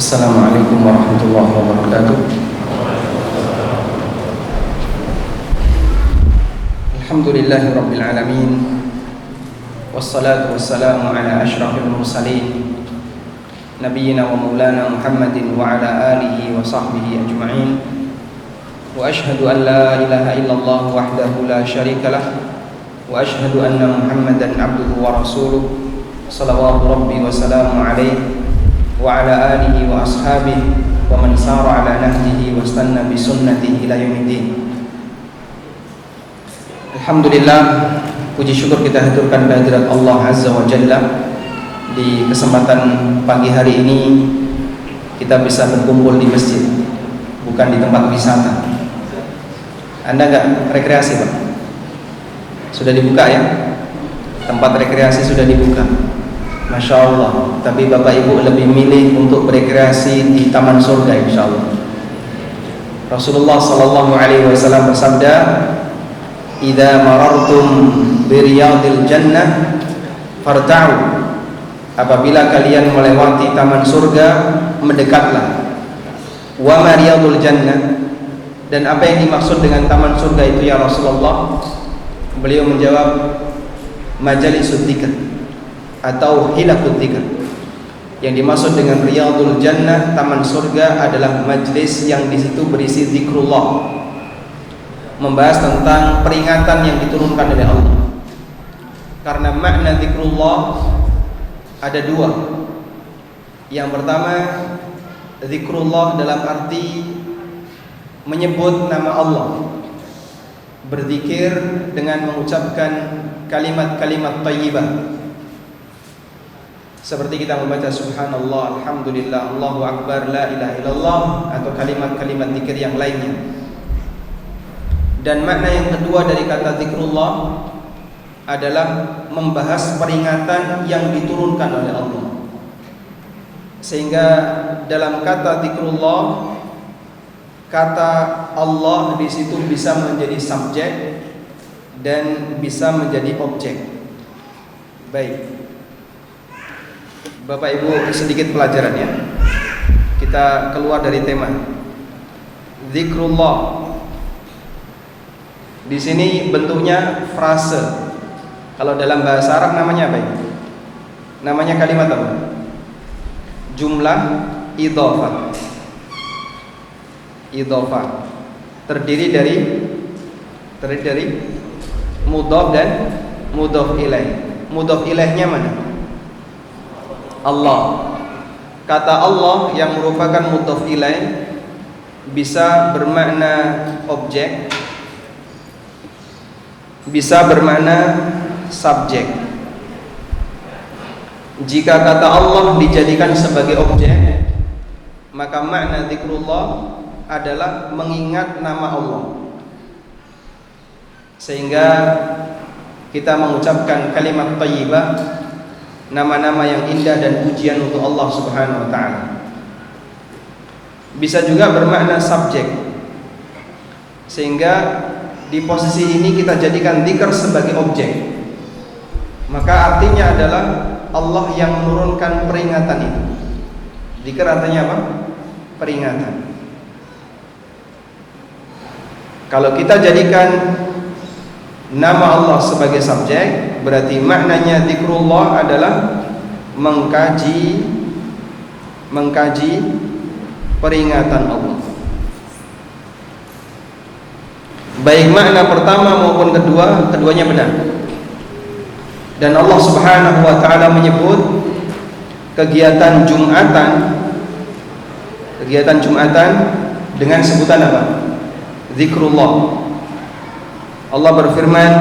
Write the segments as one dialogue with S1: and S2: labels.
S1: Assalamualaikum warahmatullahi wabarakatuh. Alhamdulillahi rabbil alamin. Wassalatu wassalamu ala asyrafil mursalin Nabiyyina wa maulana Muhammadin wa ala alihi wa sahbihi ajma'in. Wa ashhadu an la ilaha illallah wahdahu la syarika lah. Wa ashhadu anna Muhammadan abduhu wa rasuluh. Salawatu rabbi wa salamu alaihi wa ala alihi wa ashabihi wa man sara ala nahjihi wa istanna bi sunnatihi ila yaumiddin. Alhamdulillah, puji syukur kita haturkan kehadirat Allah Azza wa Jalla. Di kesempatan pagi hari ini kita bisa berkumpul di masjid, bukan di tempat wisata. Anda enggak rekreasi, Pak? Sudah dibuka ya? Tempat rekreasi sudah dibuka. Masya Allah. Tapi Bapak Ibu lebih milih untuk berekreasi di taman surga, insya Allah. Rasulullah Sallallahu Alaihi Wasallam bersabda, "Idza marartum biriyadil jannah farta'u." Apabila kalian melewati taman surga, mendekatlah. Wa mariyadul jannah. Dan apa yang dimaksud dengan taman surga itu ya Rasulullah? Beliau menjawab, majalisud dzikr atau hilaqud dzikr. Yang dimaksud dengan riyadul jannah, taman surga, adalah majlis yang di situ berisi zikrullah, membahas tentang peringatan yang diturunkan oleh Allah. Karena makna zikrullah ada dua. Yang pertama, zikrullah dalam arti menyebut nama Allah, berzikir dengan mengucapkan kalimat-kalimat thayyibah, seperti kita membaca subhanallah, alhamdulillah, Allahu akbar, la ilaha illallah, atau kalimat-kalimat zikir yang lainnya. Dan makna yang kedua dari kata zikrullah adalah membahas peringatan yang diturunkan oleh Allah. Sehingga dalam kata zikrullah, kata Allah di situ bisa menjadi subjek dan bisa menjadi objek. Baik, Bapak Ibu, sedikit pelajaran ya. Kita keluar dari tema zikrullah. Di sini bentuknya frase. Kalau dalam bahasa Arab namanya apa ini? Namanya kalimat apa? Jumlah idhofah. Idhofah terdiri dari mudhof dan mudhof ilaih. Mudhof ilaihnya mana? Allah. Kata Allah yang merupakan mudhof ilaih bisa bermakna objek, bisa bermakna subjek. Jika kata Allah dijadikan sebagai objek, maka makna zikrullah adalah mengingat nama Allah. Sehingga kita mengucapkan kalimat thayyibah, nama-nama yang indah dan pujian untuk Allah Subhanahu wa taala. Bisa juga bermakna subjek. Sehingga di posisi ini kita jadikan dzikir sebagai objek. Maka artinya adalah Allah yang menurunkan peringatan itu. Dzikir artinya apa? Peringatan. Kalau kita jadikan nama Allah sebagai subjek, berarti maknanya zikrullah adalah mengkaji peringatan Allah. Baik makna pertama maupun kedua, keduanya benar. Dan Allah Subhanahu wa taala menyebut kegiatan Jumatan dengan sebutan apa? Zikrullah. Allah berfirman,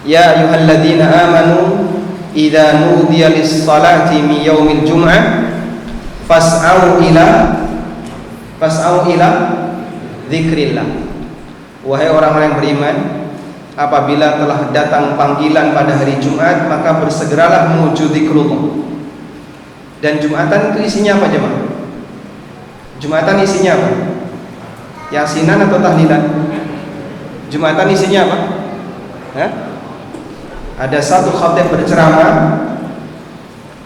S1: "Ya ayyuhalladzina amanu idza nudiya lis-salati min yaumil jum'ah fas'au ila dzikrillah." Wahai orang-orang yang beriman, apabila telah datang panggilan pada hari Jumat, maka bersegeralah menuju zikrullah. Dan Jumatan itu isinya apa, jemaah? Jumatan isinya apa? Yasinan atau tahlilan? Jumatan isinya apa? Ada satu khatib berceramah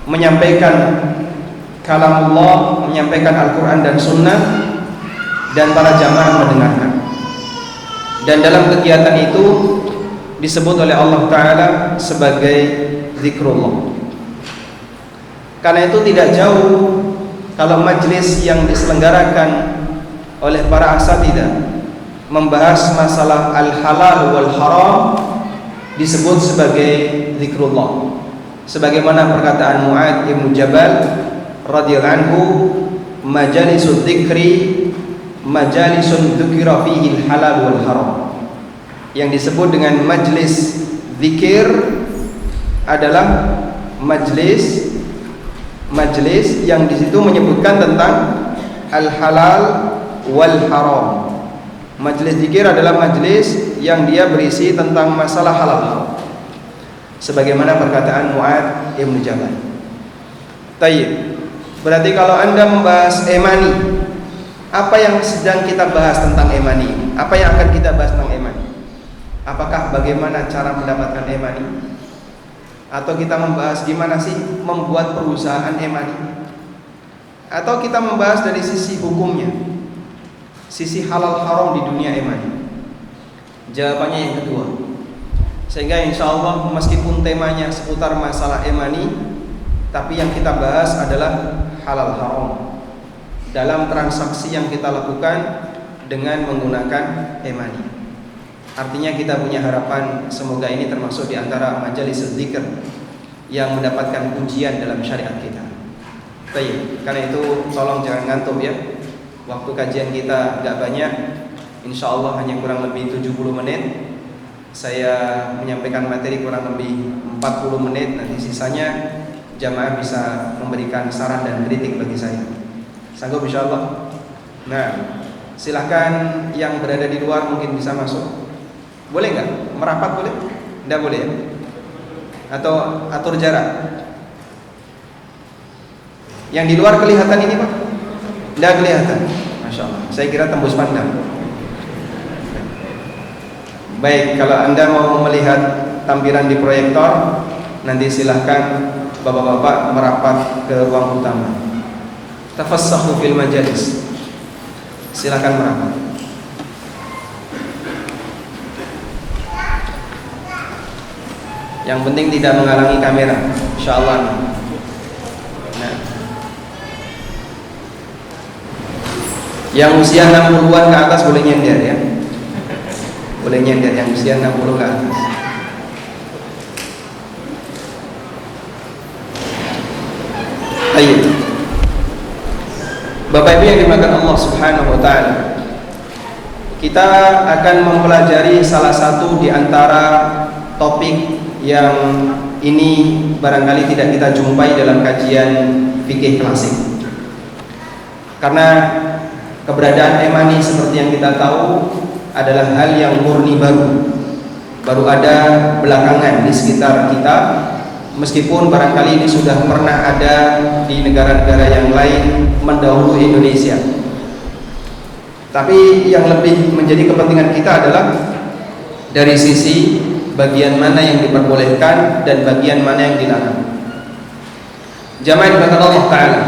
S1: menyampaikan kalamullah, menyampaikan Al-Quran dan Sunnah, dan para jamaah mendengarkan. Dan dalam kegiatan itu disebut oleh Allah Ta'ala sebagai zikrullah. Karena itu tidak jauh kalau majelis yang diselenggarakan oleh para asatidzah membahas masalah al-halal wal haram disebut sebagai zikrullah. Sebagaimana perkataan Mu'adz bin Jabal radhiyallahu anhu, majalisud dzikri majalisun dzukira fihi al-halal wal haram. Yang disebut dengan majlis zikir adalah majlis yang di situ menyebutkan tentang al-halal wal haram. Majlis zikir adalah majlis yang dia berisi tentang masalah halal haram. Sebagaimana perkataan Mu'adz bin Jabal. Tayyib. Berarti kalau Anda membahas emani, apa yang sedang kita bahas tentang emani? Apa yang akan kita bahas tentang emani? Apakah bagaimana cara mendapatkan emani? Atau kita membahas gimana sih membuat perusahaan emani? Atau kita membahas dari sisi hukumnya, sisi halal haram di dunia emani? Jawabannya yang kedua. Sehingga insya Allah meskipun temanya seputar masalah emani, tapi yang kita bahas adalah halal haram dalam transaksi yang kita lakukan dengan menggunakan emani. Artinya kita punya harapan semoga ini termasuk di antara majelis dzikir yang mendapatkan pujian dalam syariat kita. Baik, karena itu tolong jangan ngantuk ya. Waktu kajian kita enggak banyak, insya Allah hanya kurang lebih 70 menit. Saya menyampaikan materi kurang lebih 40 menit. Nanti sisanya jamaah bisa memberikan saran dan kritik bagi saya. Sanggup insya Allah. Nah, silahkan yang berada di luar mungkin bisa masuk. Boleh nggak? Merapat boleh? Nggak boleh ya? Atau atur jarak? Yang di luar kelihatan ini Pak? Nggak kelihatan. Masya Allah. Saya kira tembus pandang. Baik, kalau Anda mau melihat tampilan di proyektor, nanti silahkan bapak-bapak merapat ke ruang utama. Tafassahu fil majalis. Silahkan merapat. Yang penting tidak menghalangi kamera, insyaallah. Nah, yang usia 60-an ke atas boleh nyender ya. Boleh nyender yang usia 60 ke atas. Ayo. Bapak Ibu yang dimakan Allah Subhanahu wa taala. Kita akan mempelajari salah satu di antara topik yang ini barangkali tidak kita jumpai dalam kajian fikih klasik. Karena keberadaan emani seperti yang kita tahu adalah hal yang murni baru ada belakangan di sekitar kita, meskipun barangkali ini sudah pernah ada di negara-negara yang lain mendahului Indonesia. Tapi yang lebih menjadi kepentingan kita adalah dari sisi bagian mana yang diperbolehkan dan bagian mana yang dilarang. Jamaah dimuliakan Allah Ta'ala,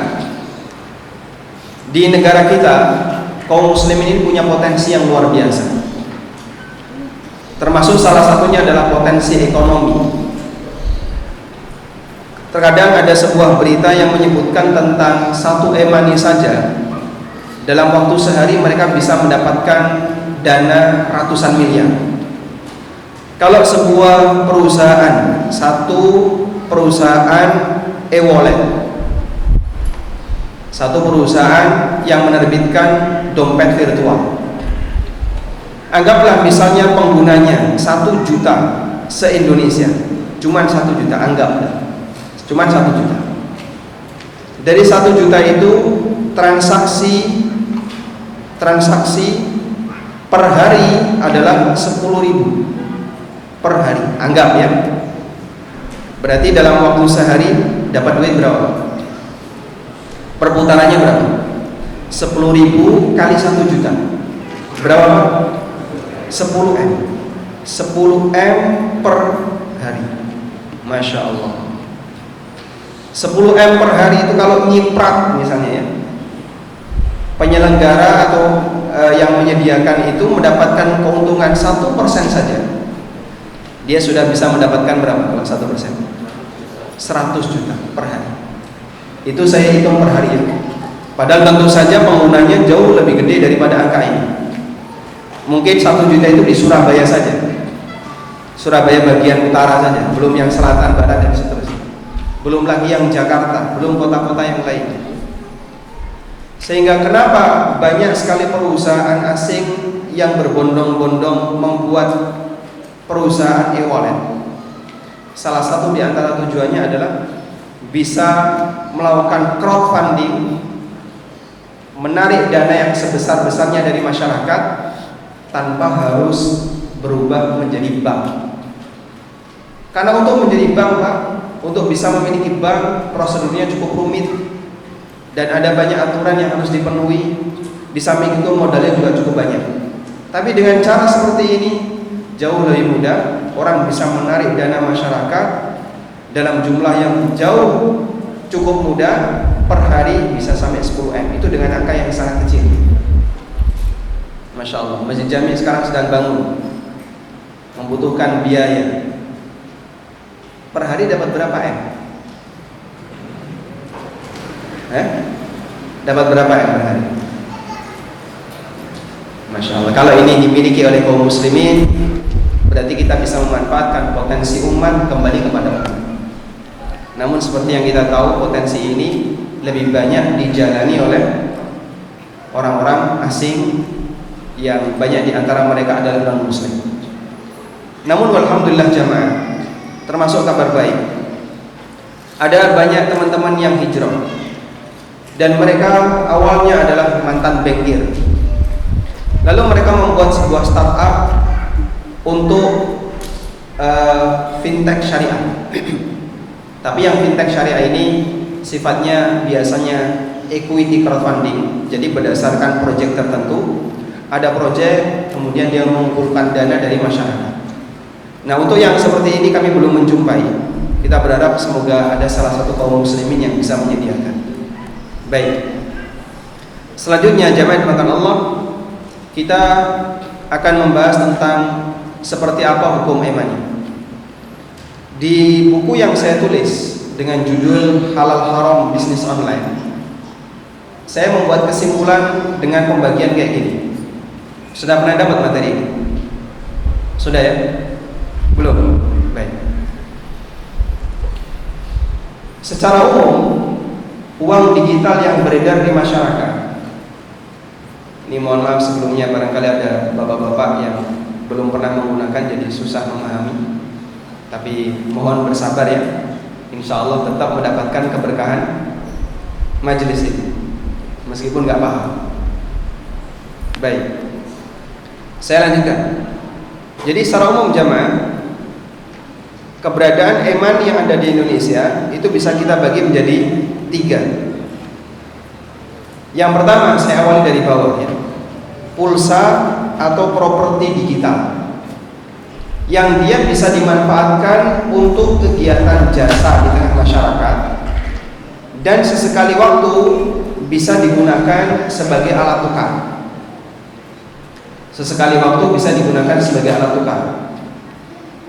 S1: di negara kita kaum muslimin ini punya potensi yang luar biasa. Termasuk salah satunya adalah potensi ekonomi. Terkadang ada sebuah berita yang menyebutkan tentang satu emani saja dalam waktu sehari mereka bisa mendapatkan dana ratusan miliar. Kalau sebuah perusahaan, satu perusahaan e-wallet, satu perusahaan yang menerbitkan dompet virtual, anggaplah misalnya penggunanya 1 juta se-Indonesia, cuman 1 juta, anggaplah cuman 1 juta. Dari 1 juta itu transaksi per hari adalah 10.000 per hari, anggap ya. Berarti dalam waktu sehari dapat duit berapa? Perputarannya berapa? 10.000 kali 1 juta berapa? 10M 10M per hari. Masya Allah. 10 M per hari itu kalau nyiprat misalnya ya, penyelenggara atau yang menyediakan itu mendapatkan keuntungan 1% saja, dia sudah bisa mendapatkan berapa kalau 1%? 100 juta per hari. Itu saya hitung per hari ya. Padahal tentu saja penggunanya jauh lebih gede daripada angka ini. Mungkin 1 juta itu di Surabaya saja, Surabaya bagian utara saja, belum yang selatan, barat dan seterusnya, belum lagi yang Jakarta, belum kota-kota yang lain. Sehingga kenapa banyak sekali perusahaan asing yang berbondong-bondong membuat perusahaan e-wallet? Salah satu di antara tujuannya adalah bisa melakukan crowdfunding, menarik dana yang sebesar-besarnya dari masyarakat tanpa harus berubah menjadi bank. Karena untuk menjadi bank, Pak, untuk bisa memiliki bank, prosedurnya cukup rumit dan ada banyak aturan yang harus dipenuhi. Di samping itu modalnya juga cukup banyak. Tapi dengan cara seperti ini jauh lebih mudah, orang bisa menarik dana masyarakat dalam jumlah yang jauh cukup mudah, per hari bisa sampai 10 M. Itu dengan angka yang sangat kecil. Masya Allah, Masjid Jami sekarang sedang bangun, membutuhkan biaya. Per hari dapat berapa M? Dapat berapa M per hari? Masya Allah. Kalau ini dimiliki oleh kaum muslimin, berarti kita bisa memanfaatkan potensi umat kembali kepada umat. Namun seperti yang kita tahu, potensi ini lebih banyak dijalani oleh orang-orang asing yang banyak di antara mereka adalah non-muslim. Namun alhamdulillah jamaah, termasuk kabar baik, ada banyak teman-teman yang hijrah dan mereka awalnya adalah mantan bankir. Lalu mereka membuat sebuah startup untuk fintech syariah. Tapi yang fintech syariah ini sifatnya biasanya equity crowdfunding. Jadi berdasarkan proyek tertentu, ada proyek kemudian dia mengumpulkan dana dari masyarakat. Nah, untuk yang seperti ini kami belum menjumpai. Kita berharap semoga ada salah satu kaum muslimin yang bisa menyediakan. Baik. Selanjutnya jamaah dimakanan Allah, kita akan membahas tentang seperti apa hukum e-money. Di buku yang saya tulis dengan judul Halal Haram Bisnis Online, saya membuat kesimpulan dengan pembagian kayak gini. Sudah pernah dapat materi ini? Sudah ya? Belum? Baik. Secara umum, uang digital yang beredar di masyarakat, ini mohon maaf sebelumnya barangkali ada bapak-bapak yang belum pernah menggunakan jadi susah memahami, tapi mohon bersabar ya. Insya Allah tetap mendapatkan keberkahan majelis ini meskipun nggak paham. Baik, saya lanjutkan. Jadi secara umum jamaah, keberadaan e-money yang ada di Indonesia itu bisa kita bagi menjadi 3. Yang pertama saya awali dari bawah ya, pulsa atau properti digital yang dia bisa dimanfaatkan untuk kegiatan jasa di tengah masyarakat dan sesekali waktu bisa digunakan sebagai alat tukar. Sesekali waktu bisa digunakan sebagai alat tukar.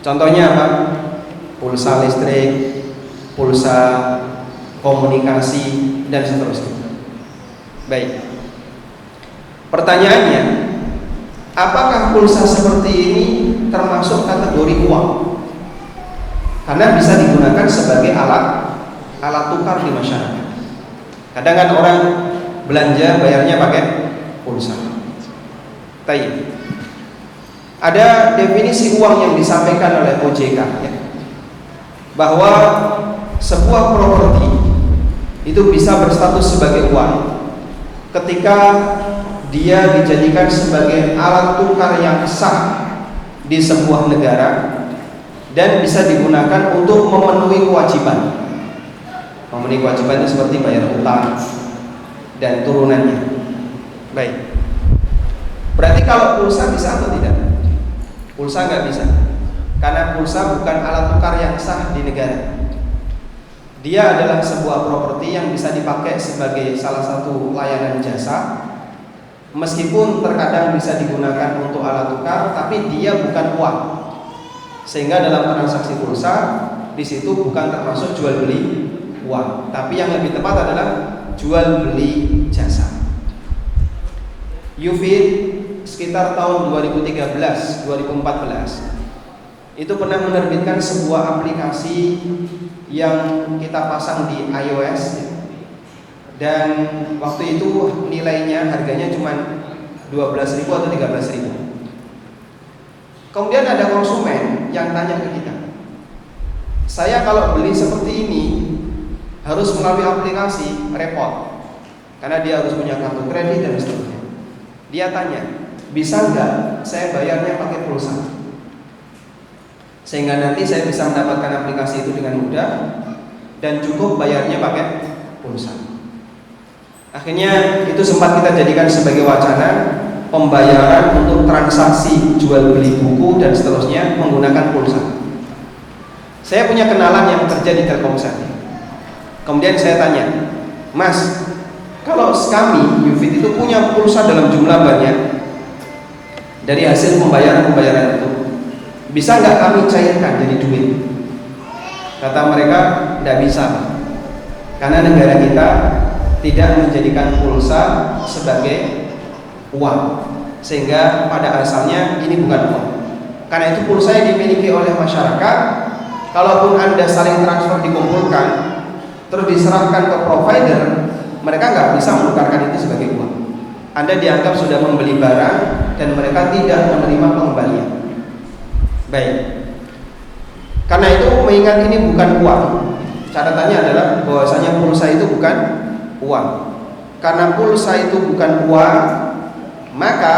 S1: Contohnya apa? Pulsa listrik, pulsa komunikasi dan seterusnya. Baik. Pertanyaannya, apakah pulsa seperti ini termasuk kategori uang? Karena bisa digunakan sebagai alat tukar di masyarakat. Kadang kan orang belanja bayarnya pakai pulsa. Baik. Ada definisi uang yang disampaikan oleh OJK ya, bahwa sebuah properti itu bisa berstatus sebagai uang ketika dia dijadikan sebagai alat tukar yang sah di sebuah negara dan bisa digunakan untuk memenuhi kewajiban. Memenuhi kewajiban itu seperti bayar utang dan turunannya. Baik. Berarti kalau pulsa bisa atau tidak? Pulsa nggak bisa, karena pulsa bukan alat tukar yang sah di negara. Dia adalah sebuah properti yang bisa dipakai sebagai salah satu layanan jasa. Meskipun terkadang bisa digunakan untuk alat tukar, tapi dia bukan uang. Sehingga dalam transaksi pulsa di situ bukan termasuk jual beli uang, tapi yang lebih tepat adalah jual beli jasa. UFIT sekitar tahun 2013-2014 itu pernah menerbitkan sebuah aplikasi yang kita pasang di iOS, dan waktu itu nilainya, harganya cuma 12.000 atau 13.000. Kemudian ada konsumen yang tanya ke kita, saya kalau beli seperti ini harus melalui aplikasi, repot, karena dia harus punya kartu kredit dan seterusnya. Dia tanya, bisa nggak saya bayarnya pakai pulsa, sehingga nanti saya bisa mendapatkan aplikasi itu dengan mudah dan cukup bayarnya pakai pulsa. Akhirnya itu sempat kita jadikan sebagai wacana pembayaran untuk transaksi jual beli buku dan seterusnya menggunakan pulsa. Saya punya kenalan yang kerja di Telkomsel. Kemudian saya tanya, Mas, kalau kami UFIT itu punya pulsa dalam jumlah banyak, dari hasil pembayaran itu bisa nggak kami cairkan jadi duit? Kata mereka, tidak bisa, karena negara kita tidak menjadikan pulsa sebagai uang, sehingga pada asalnya ini bukan uang. Karena itu pulsa yang dimiliki oleh masyarakat, kalaupun Anda saling transfer dikumpulkan terus diserahkan ke provider, mereka nggak bisa menukarkan itu sebagai uang. Anda dianggap sudah membeli barang dan mereka tidak menerima pengembalian. Baik, karena itu mengingat ini bukan uang, catatannya adalah bahwasanya pulsa itu bukan uang. Karena pulsa itu bukan uang, maka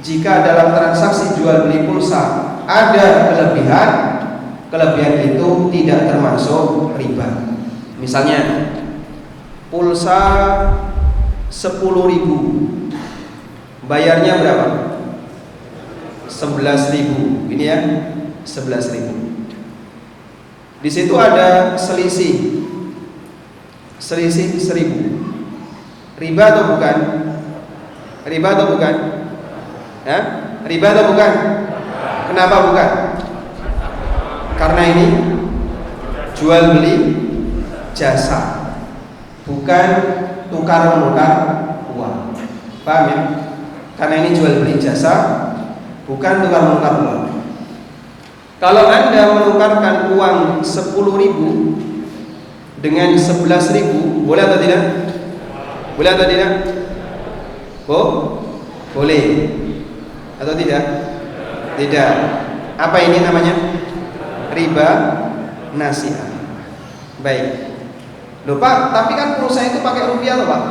S1: jika dalam transaksi jual beli pulsa ada kelebihan itu tidak termasuk riba. Misalnya pulsa 10.000, bayarnya berapa? 11.000. Ini ya, 11.000. Di situ ada selisih 1.000. Riba atau bukan? Riba atau bukan? Ya? Riba atau bukan? Kenapa bukan? Karena ini jual beli jasa, bukan tukar menukar uang. Paham ya? Karena ini jual beli jasa, bukan tukar menukar uang. Kalau Anda menukarkan uang 10.000 dengan 11.000, boleh atau tidak? Boleh atau tidak? Boleh atau tidak? Tidak. Apa ini namanya? Riba nasi'ah. Baik. Loh Pak, tapi kan pulsa itu pakai rupiah loh Pak.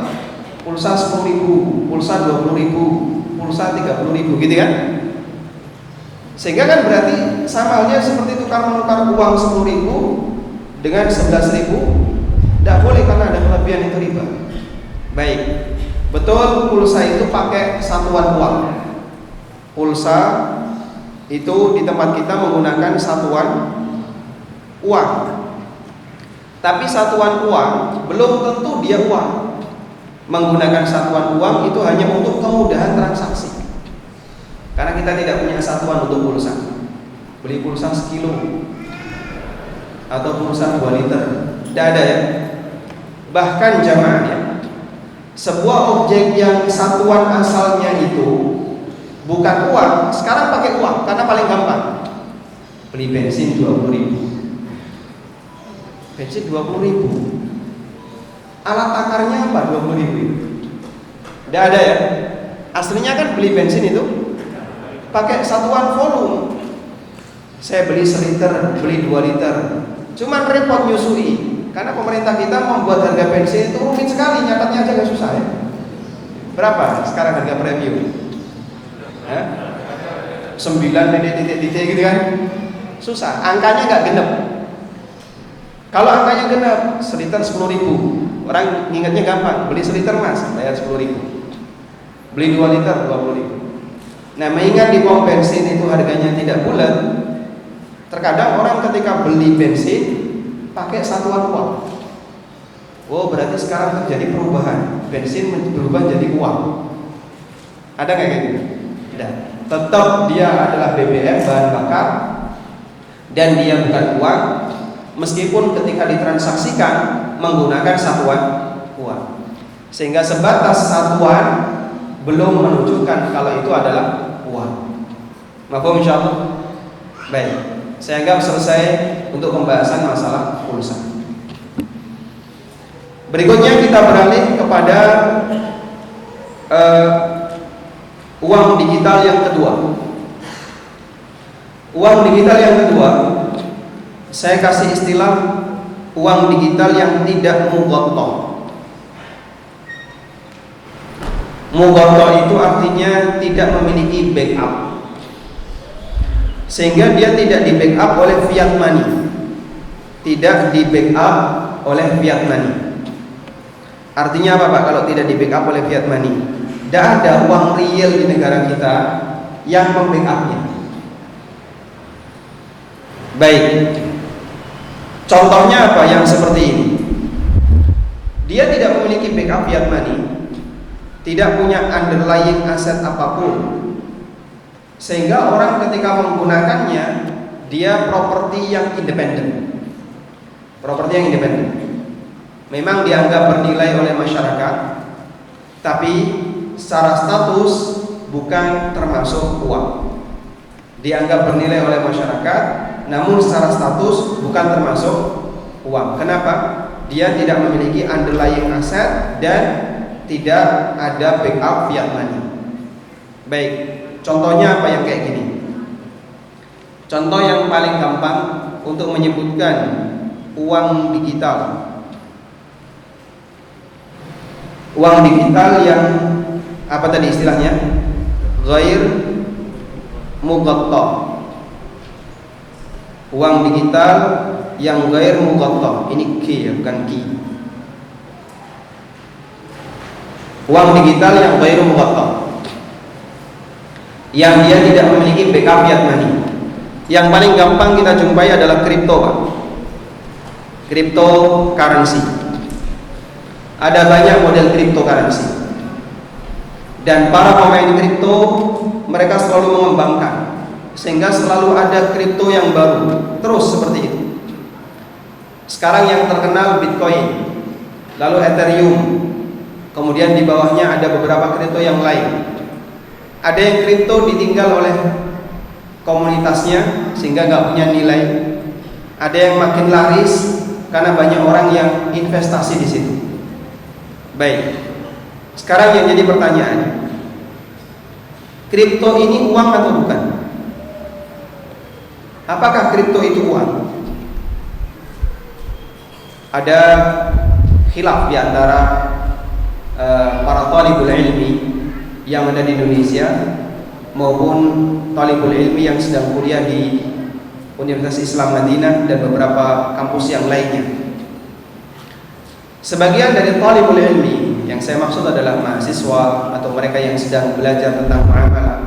S1: Pulsa 10.000, pulsa 20.000, pulsa 30.000 gitu kan? Sehingga kan berarti sama halnya seperti tukar menukar uang 10.000 dengan 11.000. Tidak boleh karena ada kelebihan, itu riba. Baik, betul pulsa itu pakai satuan uang. Pulsa itu di tempat kita menggunakan satuan uang. Tapi satuan uang belum tentu dia uang. Menggunakan satuan uang itu hanya untuk kemudahan transaksi. Karena kita tidak punya satuan untuk pulsa. Beli pulsa sekilo atau pulsa 2 liter, tidak ada ya. Bahkan jamaahnya, sebuah objek yang satuan asalnya itu bukan uang, sekarang pakai uang karena paling gampang. Beli bensin 20.000. Bensin 20.000. Alat takarnya apa 20.000? Tidak ada ya. Aslinya kan beli bensin itu pakai satuan volume. Saya beli 1 liter, beli 2 liter. Cuman repot nyusui. Karena pemerintah kita membuat harga bensin itu rumit sekali, nyatatnya aja gak susah ya. Berapa sekarang harga premium? 9 titik gitu kan? Susah, angkanya gak genep. Kalau angkanya genep, 1 liter 10.000, orang ngingetnya gampang. Beli 1 liter mas, bayar 10.000. Beli 2 liter 20.000. Nah, mengingat di pom bensin itu harganya tidak bulat, terkadang orang ketika beli bensin pakai satuan uang. Oh, berarti sekarang terjadi perubahan. Bensin berubah jadi uang. Ada nggak kayak gitu? Tidak. Tetap dia adalah BBM, bahan bakar, dan dia bukan uang, meskipun ketika ditransaksikan menggunakan satuan uang. Sehingga sebatas satuan belum menunjukkan kalau itu adalah uang. Mafhum insyaallah? Baik, saya anggap selesai untuk pembahasan masalah pulsa. Berikutnya kita beralih kepada uang digital yang kedua. Uang digital yang kedua, saya kasih istilah uang digital yang tidak mughattah. Mughattah itu artinya tidak memiliki backup, sehingga dia tidak di backup oleh fiat money. Tidak di backup oleh fiat money. Artinya apa Pak kalau tidak di backup oleh fiat money? Tidak ada uang real di negara kita yang membackupnya. Baik, contohnya apa yang seperti ini? Dia tidak memiliki backup fiat money, tidak punya underlying aset apapun, sehingga orang ketika menggunakannya dia properti yang independen. Properti yang independen memang dianggap bernilai oleh masyarakat, tapi secara status bukan termasuk uang. Dianggap bernilai oleh masyarakat, namun secara status bukan termasuk uang. Kenapa? Dia tidak memiliki underlying aset dan tidak ada backup fiat money. Baik, contohnya apa yang kayak gini? Contoh yang paling gampang untuk menyebutkan uang digital. Uang digital yang apa tadi istilahnya? Ghair mughattah. Uang digital yang ghair mughattah. Ini K ya, bukan Ki. Uang digital yang ghair mughattah, yang dia tidak memiliki backup fiat money. Yang paling gampang kita jumpai adalah kripto, Pak. Cryptocurrency. Ada banyak model cryptocurrency. Dan para pemain kripto mereka selalu mengembangkan, sehingga selalu ada kripto yang baru, terus seperti itu. Sekarang yang terkenal Bitcoin, lalu Ethereum, kemudian di bawahnya ada beberapa kripto yang lain. Ada yang kripto ditinggal oleh komunitasnya sehingga nggak punya nilai. Ada yang makin laris karena banyak orang yang investasi di situ. Baik, sekarang yang jadi pertanyaan, kripto ini uang atau bukan? Apakah kripto itu uang? Ada khilaf di antara para talibul ilmi yang ada di Indonesia maupun talibul ilmi yang sedang kuliah di Universitas Islam Madinah dan beberapa kampus yang lainnya. Sebagian dari talibul ilmi, yang saya maksud adalah mahasiswa atau mereka yang sedang belajar tentang muamalah,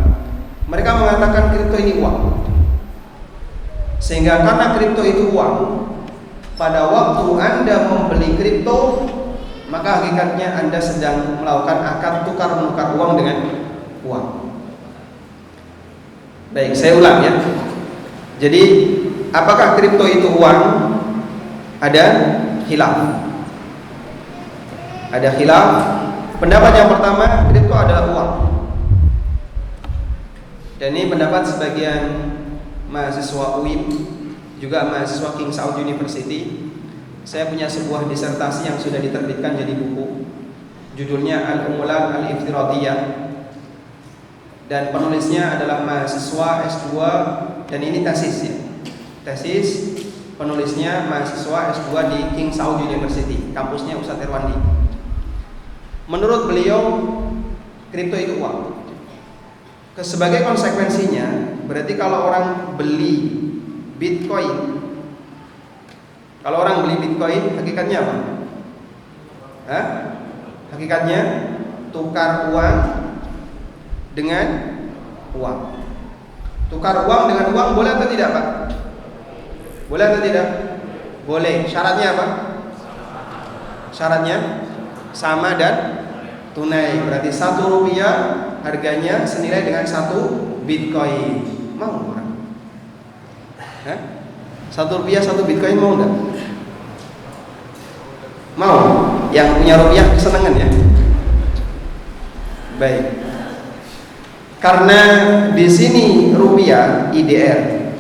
S1: mereka mengatakan kripto ini uang. Sehingga karena kripto itu uang, pada waktu Anda membeli kripto, maka hakikatnya Anda sedang melakukan akad tukar menukar uang dengan uang. Baik, saya ulang ya. Jadi, apakah kripto itu uang? Ada khilaf. Ada khilaf. Pendapat yang pertama, kripto adalah uang. Dan ini pendapat sebagian mahasiswa UIN, juga mahasiswa King Saud University. Saya punya sebuah disertasi yang sudah diterbitkan jadi buku. Judulnya Al-Umulat Al-Iftiradiyah. Dan penulisnya adalah mahasiswa S2, dan ini tesis ya. Tesis penulisnya mahasiswa S2 di King Saud University, kampusnya Ustadz Irwandi. Menurut beliau, kripto itu uang. Sebagai konsekuensinya, berarti kalau orang beli Bitcoin, kalau orang beli Bitcoin, hakikatnya apa? Hakikatnya tukar uang dengan uang. Tukar uang dengan uang boleh atau tidak, Pak? Boleh atau tidak? Boleh. Syaratnya apa? Syaratnya sama dan tunai. Berarti 1 rupiah harganya senilai dengan 1 Bitcoin. Mau orang? 1 rupiah 1 Bitcoin mau enggak? Mau. Yang punya rupiah kesenangan ya. Baik. Karena di sini rupiah IDR,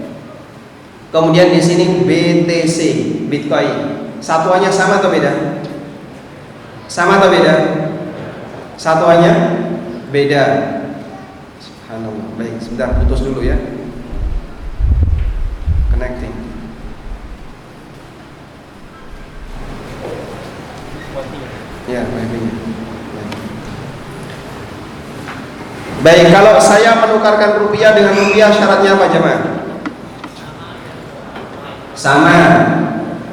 S1: kemudian di sini BTC Bitcoin, satuannya sama atau beda? Sama atau beda? Satuannya beda. Subhanallah. Baik, sebentar putus dulu ya. Connecting. Ya, wifi-nya. Baik, kalau saya menukarkan rupiah dengan rupiah syaratnya apa jemaah? Sama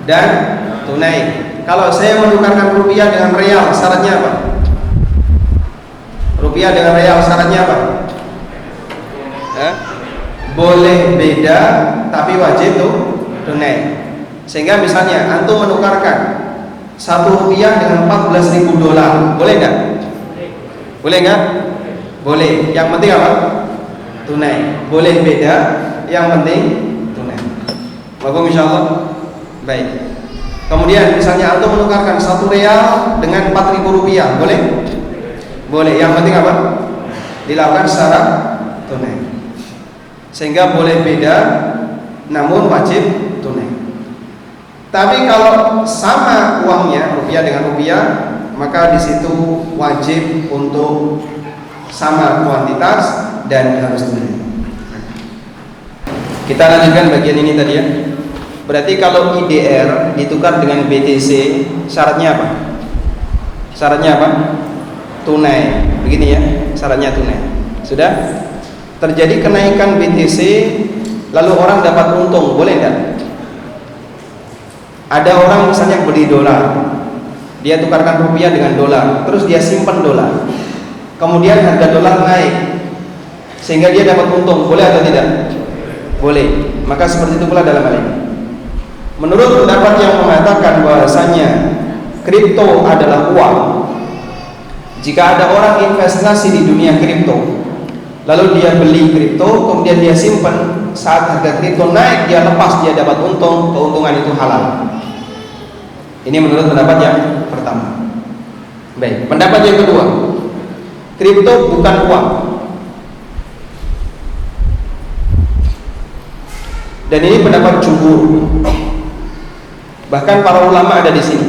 S1: dan tunai. Kalau saya menukarkan rupiah dengan real syaratnya apa? Rupiah dengan real syaratnya apa? Boleh beda tapi wajib tuh tunai. Sehingga misalnya antum menukarkan 1 rupiah dengan 14.000 dolar, boleh nggak? Boleh nggak? Boleh. Yang penting apa? Tunai. Boleh beda, yang penting tunai. Bagus insyaallah. Baik. Kemudian misalnya antum menukarkan 1 real dengan 4.000 rupiah, boleh? Boleh. Yang penting apa? Dilakukan secara tunai. Sehingga boleh beda, namun wajib tunai. Tapi kalau sama uangnya rupiah dengan rupiah, maka di situ wajib untuk sama kuantitas dan harus tunai. Kita lanjutkan bagian ini tadi ya. Berarti kalau IDR ditukar dengan BTC, syaratnya apa? Syaratnya apa? Tunai. Begini ya, syaratnya tunai. Sudah? Terjadi kenaikan BTC, lalu orang dapat untung, boleh enggak? Ada orang misalnya beli dolar, dia tukarkan rupiah dengan dolar, terus dia simpan dolar. Kemudian harga dolar naik sehingga dia dapat untung, boleh atau tidak? Boleh. Maka seperti itu pula dalam hal ini. Menurut pendapat yang mengatakan bahwasanya kripto adalah uang, jika ada orang investasi di dunia kripto, lalu dia beli kripto, kemudian dia simpan, saat harga kripto naik dia lepas, dia dapat untung, keuntungan itu halal. Ini menurut pendapat yang pertama. Baik, pendapat yang kedua, kripto bukan uang. Dan ini pendapat jumhur. Bahkan para ulama ada di sini.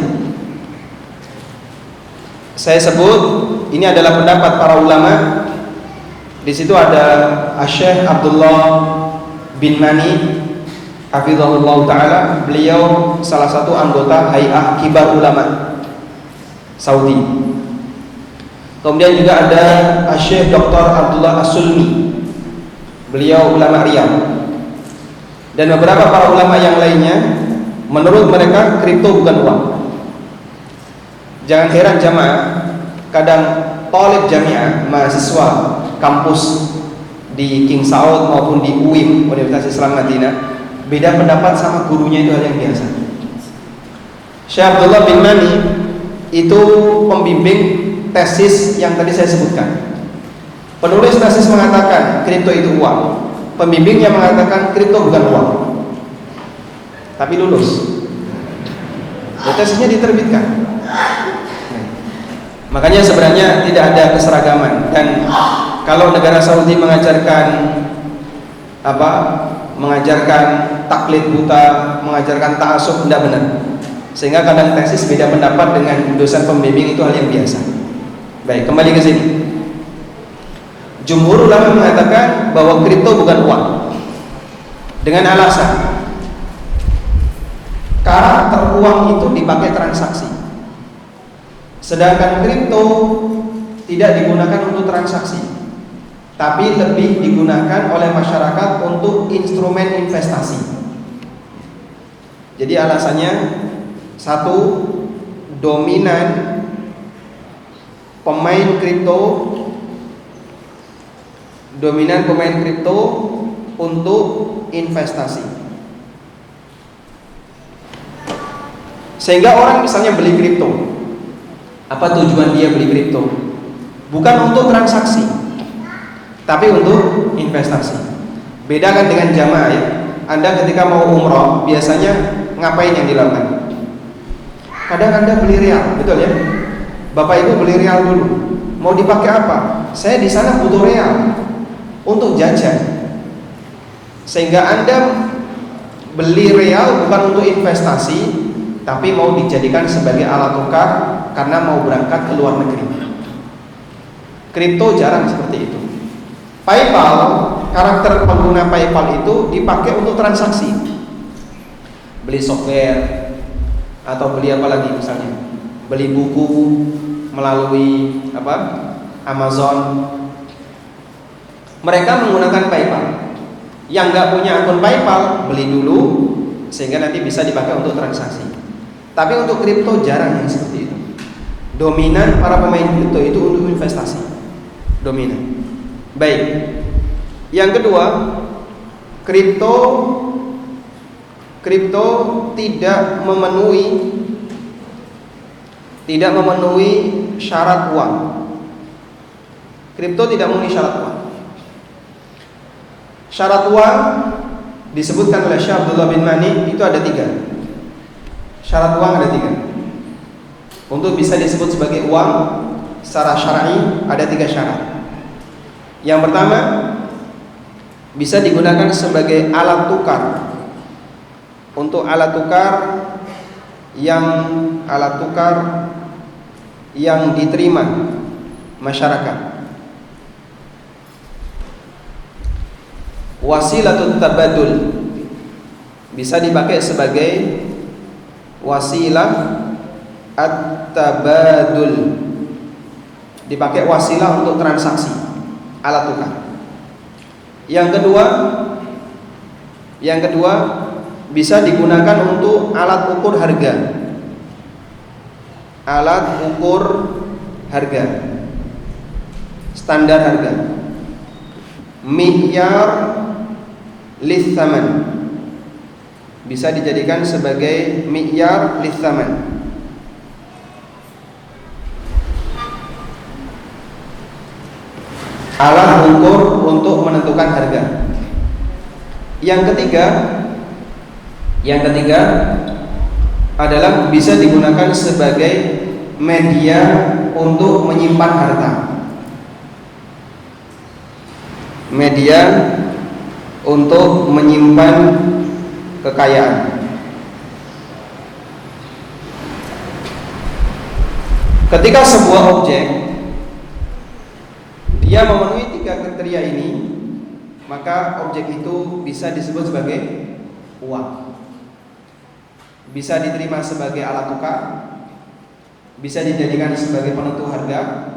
S1: Saya sebut ini adalah pendapat para ulama. Di situ ada Syekh Abdullah bin Mani hafizahullah taala, beliau salah satu anggota Hay'ah Kibar Ulama Saudi. Kemudian juga ada Syekh Dr. Abdullah As-Sulmi, beliau ulama Riyadh. Dan beberapa para ulama yang lainnya, menurut mereka kripto bukan uang. Jangan heran jamaah, kadang talib jamiah, mahasiswa kampus di King Saud maupun di UIM, Universitas Islam Madinah, beda pendapat sama gurunya, itu hal yang biasa. Syekh Abdullah bin Mani itu pembimbing tesis yang tadi saya sebutkan. Penulis tesis mengatakan kripto itu uang. Pembimbingnya mengatakan kripto bukan uang. Tapi lulus. Tesisnya diterbitkan. Makanya sebenarnya tidak ada keseragaman. Dan kalau negara Saudi mengajarkan mengajarkan taklid buta, mengajarkan ta'assub, tidak benar. Sehingga kadang tesis beda pendapat dengan dosen pembimbing, itu hal yang biasa. Baik, kembali ke sini. Jumhur ulama mengatakan bahwa kripto bukan uang, dengan alasan karakter uang itu dipakai transaksi, sedangkan kripto tidak digunakan untuk transaksi, tapi lebih digunakan oleh masyarakat untuk instrumen investasi. Jadi alasannya, satu, dominan pemain kripto untuk investasi. Sehingga orang misalnya beli kripto, apa tujuan dia beli kripto? Bukan untuk transaksi, tapi untuk investasi. Beda kan dengan jamaah ya. Anda ketika mau umroh biasanya ngapain yang dilakukan? Kadang Anda beli real, betul ya? Bapak Ibu beli real dulu. Mau dipakai apa? Saya di sana butuh real untuk jajan. Sehingga Anda beli real bukan untuk investasi, tapi mau dijadikan sebagai alat tukar karena mau berangkat ke luar negeri. Kripto jarang seperti itu. PayPal, karakter pengguna PayPal itu dipakai untuk transaksi. Beli software atau beli apa lagi misalnya? Beli buku melalui Amazon. Mereka menggunakan PayPal. Yang nggak punya akun PayPal beli dulu sehingga nanti bisa dipakai untuk transaksi. Tapi untuk kripto jarang yang seperti itu. Dominan para pemain kripto itu untuk investasi. Dominan. Baik. Yang kedua, kripto tidak memenuhi syarat uang. Kripto tidak memenuhi syarat uang. Syarat uang disebutkan oleh Syekh Abdullah bin Mani itu ada 3. Syarat uang ada 3. Untuk bisa disebut sebagai uang secara syar'i ada 3 syarat. Yang pertama, bisa digunakan sebagai alat tukar. Untuk alat tukar yang diterima masyarakat. Wasilatut tabadul, bisa dipakai sebagai wasilah at-tabadul, dipakai wasilah untuk transaksi, alat tukar. Yang kedua bisa digunakan untuk alat ukur harga. Alat ukur harga, standar harga, mi'yar lithaman, bisa dijadikan sebagai mi'yar lithaman. Alat ukur untuk menentukan harga. Yang ketiga adalah bisa digunakan sebagai media untuk menyimpan harta. Media untuk menyimpan kekayaan. Ketika sebuah objek dia memenuhi 3 kriteria ini, maka objek itu bisa disebut sebagai uang. Bisa diterima sebagai alat tukar, bisa dijadikan sebagai penentu harga,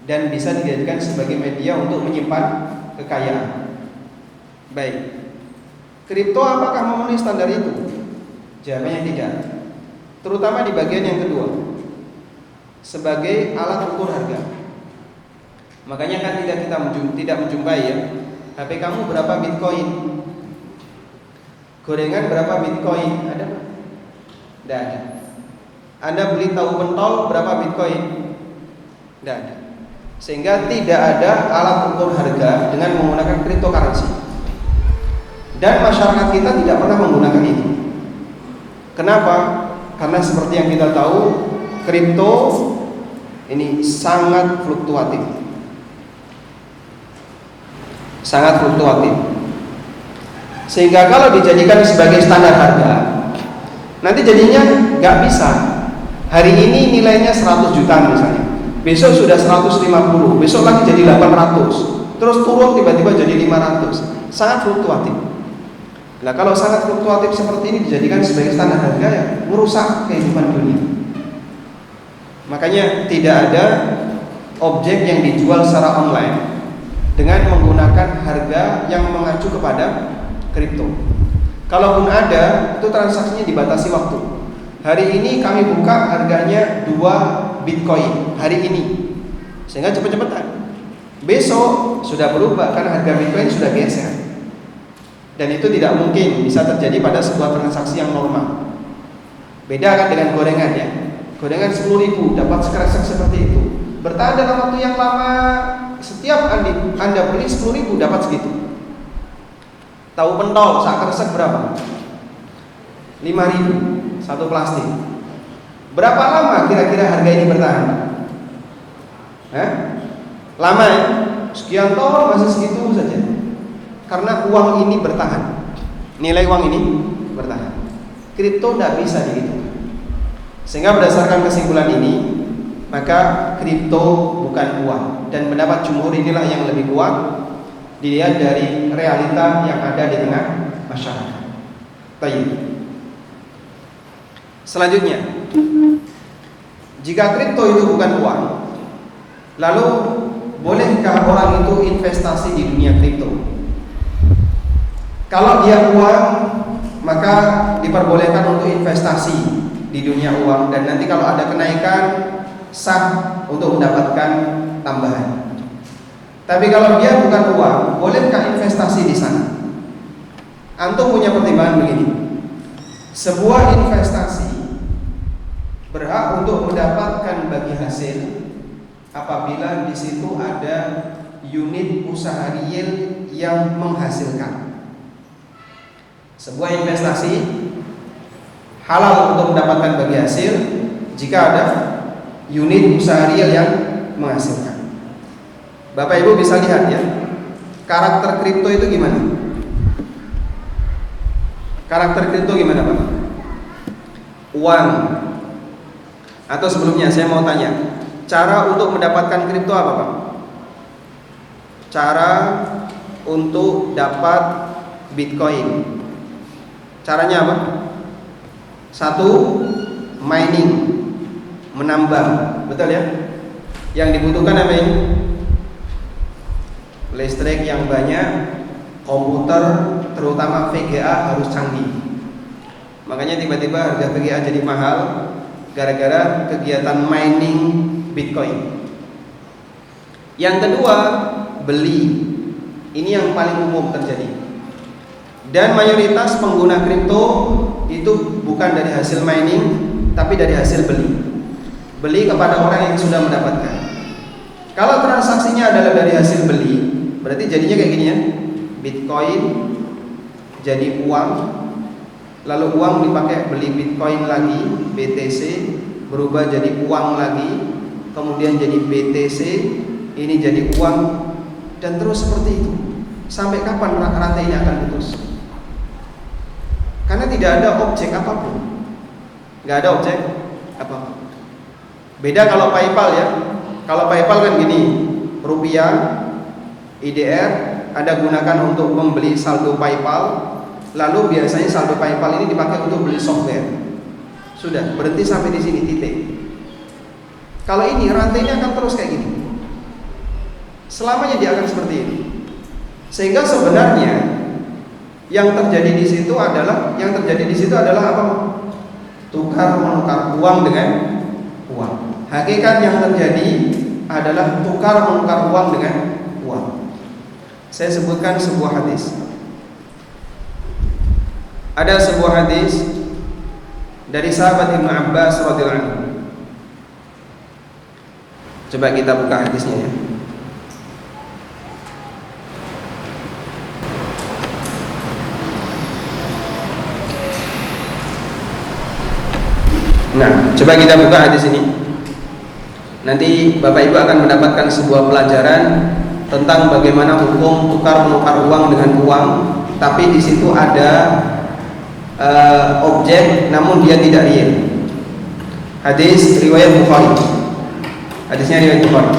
S1: dan bisa dijadikan sebagai media untuk menyimpan kekayaan. Baik. Kripto apakah memenuhi standar itu? Jawabannya tidak. Terutama di bagian yang kedua, sebagai alat ukur harga. Makanya kan tidak menjumpai ya. HP kamu berapa Bitcoin? Gorengan berapa Bitcoin? Ada Pak? Tidak ada. Anda beli tahu pentol berapa Bitcoin? Tidak ada. Sehingga tidak ada alat ukur harga dengan menggunakan cryptocurrency. Dan masyarakat kita tidak pernah menggunakan itu. Kenapa? Karena seperti yang kita tahu, kripto ini sangat fluktuatif. Sangat fluktuatif. Sehingga kalau dijadikan sebagai standar harga, nanti jadinya nggak bisa. Hari ini nilainya 100 juta misalnya, besok sudah 150, besok lagi jadi 800, terus turun tiba-tiba jadi 500. Sangat fluktuatif. Nah, kalau sangat fluktuatif seperti ini dijadikan sebagai standar harga, ya merusak kehidupan dunia. Makanya tidak ada objek yang dijual secara online dengan menggunakan harga yang mengacu kepada kripto. Kalaupun ada, itu transaksinya dibatasi waktu. Hari ini kami buka harganya 2 Bitcoin hari ini, sehingga cepet-cepetan. Besok sudah berubah karena harga Bitcoin sudah geser. Dan itu tidak mungkin bisa terjadi pada sebuah transaksi yang normal. Beda kan dengan gorengan ya. Gorengan 10.000 dapat sekresek seperti itu. Bertahan dalam waktu yang lama. Setiap Anda beli 10.000 dapat segitu. Tahu pentol sak kresek berapa? 5.000 satu plastik. Berapa lama kira-kira harga ini bertahan? Lama ya? Sekian tahun masih segitu saja. Karena uang ini bertahan. Nilai uang ini bertahan. Kripto tidak bisa dihitung. Sehingga berdasarkan kesimpulan ini, maka kripto bukan uang. Dan pendapat jumhur inilah yang lebih kuat dilihat dari realita yang ada di tengah masyarakat. Baik. Selanjutnya, jika kripto itu bukan uang, lalu bolehkah orang itu investasi di dunia kripto? Kalau dia uang, maka diperbolehkan untuk investasi di dunia uang, dan nanti kalau ada kenaikan sah untuk mendapatkan tambahan. Tapi kalau dia bukan uang, bolehkah investasi di sana? Antum punya pertimbangan begini. Sebuah investasi berhak untuk mendapatkan bagi hasil apabila di situ ada unit usaha real yang menghasilkan. Sebuah investasi halal untuk mendapatkan bagi hasil jika ada unit usaha real yang menghasilkan. Bapak Ibu bisa lihat ya, karakter kripto itu gimana? Karakter kripto gimana Pak? Uang. Atau sebelumnya saya mau tanya, cara untuk mendapatkan kripto apa Pak? Cara untuk dapat Bitcoin. Caranya apa? Satu, mining, menambang, betul ya? Yang dibutuhkan apa ini? Listrik yang banyak, komputer terutama VGA harus canggih. Makanya tiba-tiba harga VGA jadi mahal gara-gara kegiatan mining Bitcoin. Yang kedua, beli. Ini yang paling umum terjadi. Dan mayoritas pengguna kripto itu bukan dari hasil mining, tapi dari hasil beli. Beli kepada orang yang sudah mendapatkan. Kalau transaksinya adalah dari hasil beli, berarti jadinya kayak gini ya. Bitcoin jadi uang, lalu uang dipakai beli Bitcoin lagi, BTC berubah jadi uang lagi, kemudian jadi BTC, ini jadi uang, dan terus seperti itu. Sampai kapan rantai ini akan putus? Karena tidak ada objek apapun. Nggak ada objek apapun. Beda kalau PayPal ya. Kalau PayPal kan gini, rupiah, IDR, Anda gunakan untuk membeli saldo PayPal, lalu biasanya saldo PayPal ini dipakai untuk beli software. Sudah, berhenti sampai di sini titik. Kalau ini rantainya akan terus kayak gini. Selamanya dia akan seperti ini. Sehingga sebenarnya yang terjadi di situ adalah apa? Tukar menukar uang dengan uang. Hakikat yang terjadi adalah tukar menukar uang dengan uang. Saya sebutkan sebuah hadis. Ada sebuah hadis dari sahabat Ibnu Abbas radhiyallahu anhu. Coba kita buka hadisnya ya. Nah, coba kita buka hadis ini. Nanti Bapak Ibu akan mendapatkan sebuah pelajaran tentang bagaimana hukum tukar menukar uang dengan uang, tapi di situ ada objek namun dia tidak real. Hadis riwayat Bukhari. Hadisnya riwayat Bukhari.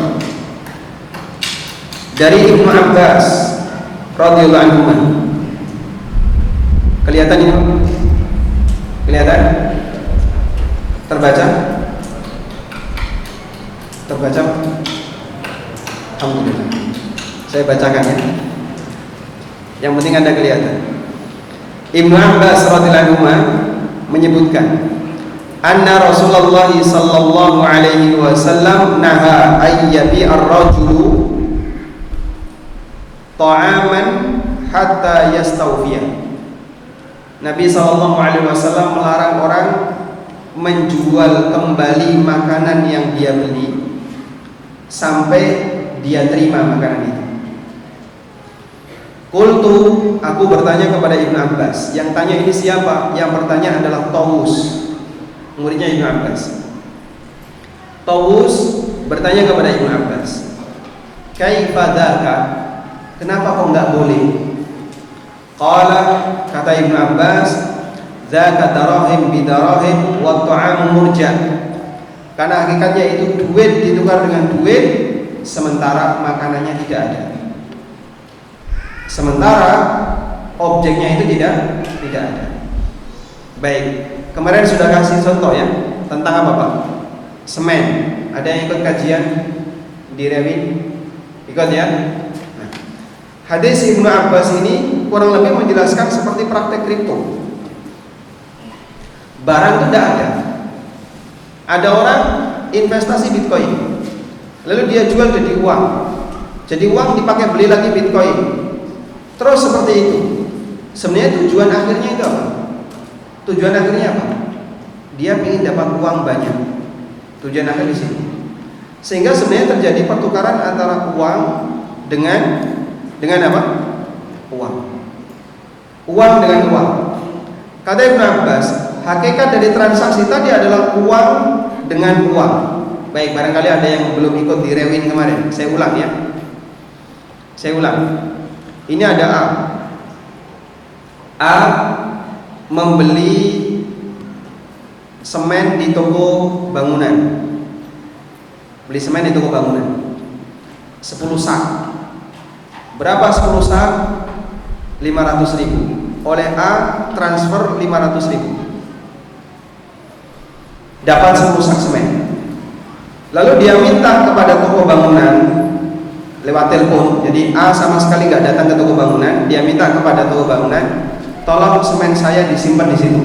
S1: Dari Ibnu Abbas radhiyallahu anhu. Kelihatan ini? Kelihatan? Terbaca? Terbaca? Alhamdulillah. Saya bacakan ya. Yang penting Anda kelihatan. Ibnu Abbas radhiyallahu anhu menyebutkan, anna Rasulullah sallallahu alaihi wasallam naha ayyabi ar-rajulu ta'aman hatta yastawfiya. Nabi sallallahu alaihi wasallam melarang orang menjual kembali makanan yang dia beli sampai dia terima makanan itu. Qultu, aku bertanya kepada Ibnu Abbas. Yang tanya ini siapa? Yang bertanya adalah Tawus, muridnya Ibnu Abbas. Tawus bertanya kepada Ibnu Abbas, kaifa dzaka? Kenapa kok enggak boleh? Qala, kata Ibnu Abbas, dzaka darahim bidarahim wa ta'amu murja. Karena hakikatnya itu duit ditukar dengan duit, sementara makanannya tidak ada. Sementara objeknya itu tidak ada. Baik, kemarin sudah kasih contoh ya tentang apa Pak? Semen. Ada yang ikut kajian di Rewin? Ikut ya? Nah, hadis Ibnu Abbas ini kurang lebih menjelaskan seperti praktek kripto. Barang itu tidak ada. Ada orang investasi Bitcoin, lalu dia jual jadi uang. Jadi uang dipakai beli lagi Bitcoin. Terus seperti itu. Sebenarnya tujuan akhirnya itu apa? Tujuan akhirnya apa? Dia ingin dapat uang banyak. Tujuan akhir di sini. Sehingga sebenarnya terjadi pertukaran antara uang dengan apa? Uang. Uang dengan uang. Kata Ibnu Abbas, hakikat dari transaksi tadi adalah uang dengan uang. Baik, barangkali ada yang belum ikut di Rewin kemarin. Saya ulang ya. Saya ulang. Ini ada A. A membeli semen di toko bangunan. Beli semen di toko bangunan 10 sak. Berapa 10 sak? 500.000. Oleh A transfer 500.000. Dapat 10 sak semen. Lalu dia minta kepada toko bangunan lewat telepon. Jadi A sama sekali nggak datang ke toko bangunan. Dia minta kepada toko bangunan, tolong semen saya disimpan di situ.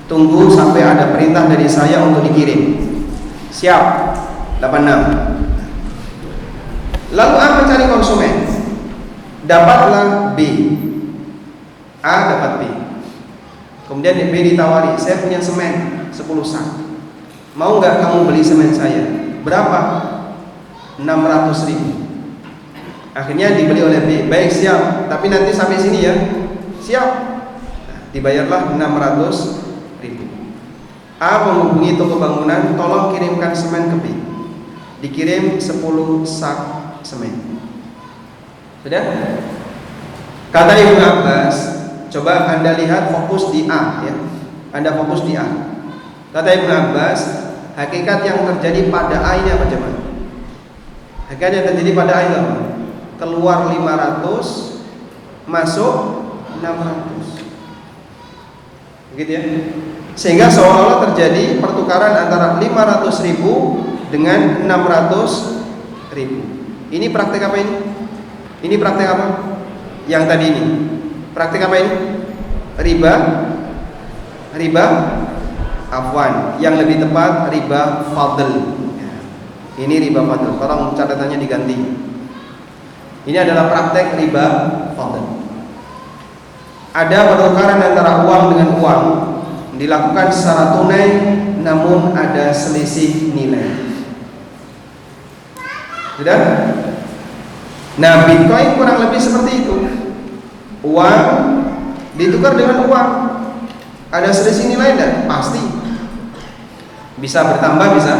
S1: Tunggu sampai ada perintah dari saya untuk dikirim. Siap. 86. Lalu A mencari konsumen. Dapatlah B. A dapat B. Kemudian B ditawari, saya punya semen 10 sak. Mau nggak kamu beli semen saya? Berapa? 600.000. Akhirnya dibeli oleh B. Baik, siap. Tapi nanti sampai sini ya. Siap. Nah, dibayarlah 600.000. A menghubungi toko bangunan, tolong kirimkan semen ke B. Dikirim 10 sak semen. Sudah? Kata Ibnu Abbas, coba Anda lihat fokus di A ya. Anda fokus di A. Kata Ibnu Abbas, hakikat yang terjadi pada A ini apa coba? Hakikat yang terjadi pada A itu apa? Keluar 500, masuk 600. Begitu ya. Sehingga seolah-olah terjadi pertukaran antara 500.000 dengan 600.000. Ini praktek apa ini? Ini praktek apa? Yang tadi ini. Praktek apa ini? Riba afwan. Yang lebih tepat riba fadl. Ini riba fadl. Tolong catatannya diganti. Ini adalah praktek riba fadl. Ada pertukaran antara uang dengan uang dilakukan secara tunai, namun ada selisih nilai. Sudah? Nah, Bitcoin kurang lebih seperti itu. Uang ditukar dengan uang. Ada selisih nilai dan pasti bisa bertambah, bisa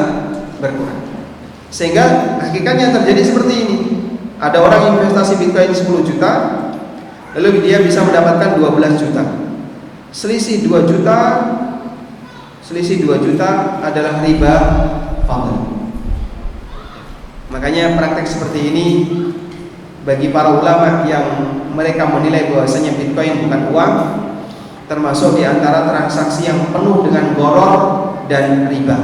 S1: berkurang. Sehingga hakikatnya terjadi seperti ini. Ada orang investasi Bitcoin 10 juta, lalu dia bisa mendapatkan 12 juta. Selisih 2 juta adalah riba fadl. Makanya praktek seperti ini bagi para ulama yang mereka menilai bahwasanya Bitcoin bukan uang, termasuk di antara transaksi yang penuh dengan gharar dan riba.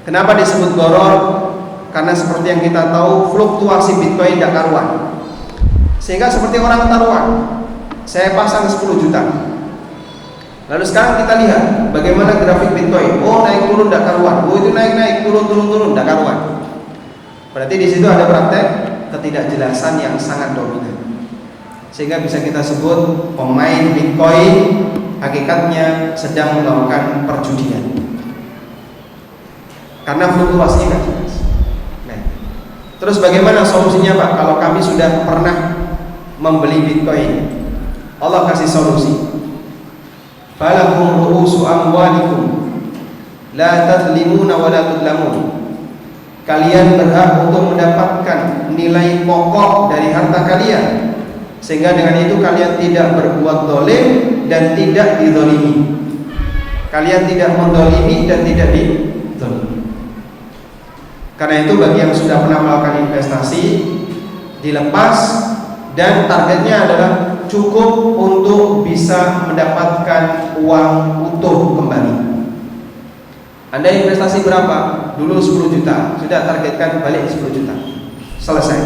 S1: Kenapa disebut gharar? Karena seperti yang kita tahu, fluktuasi Bitcoin tidak karuan. Sehingga seperti orang taruhan, saya pasang 10 juta. Lalu sekarang kita lihat bagaimana grafik Bitcoin. Oh, naik turun tidak karuan. Oh, itu naik turun tidak karuan. Berarti di situ ada praktek ketidakjelasan yang sangat dominan. Sehingga bisa kita sebut pemain Bitcoin hakikatnya sedang melakukan perjudian. Karena fluktuasinya nggak jelas. Nah, terus bagaimana solusinya Pak? Kalau kami sudah pernah membeli Bitcoin, Allah kasih solusi. Falakum ru'usu amwalikum la tadlimuna wa la tudlamun. Kalian berhak untuk mendapatkan nilai pokok dari harta kalian, sehingga dengan itu kalian tidak berbuat zalim dan tidak dizalimi. Kalian tidak mendolimi dan tidak dizalimi. Karena itu bagi yang sudah pernah melakukan investasi, dilepas dan targetnya adalah cukup untuk bisa mendapatkan uang utuh kembali. Anda investasi berapa? Dulu 10 juta, sudah targetkan balik 10 juta. Selesai.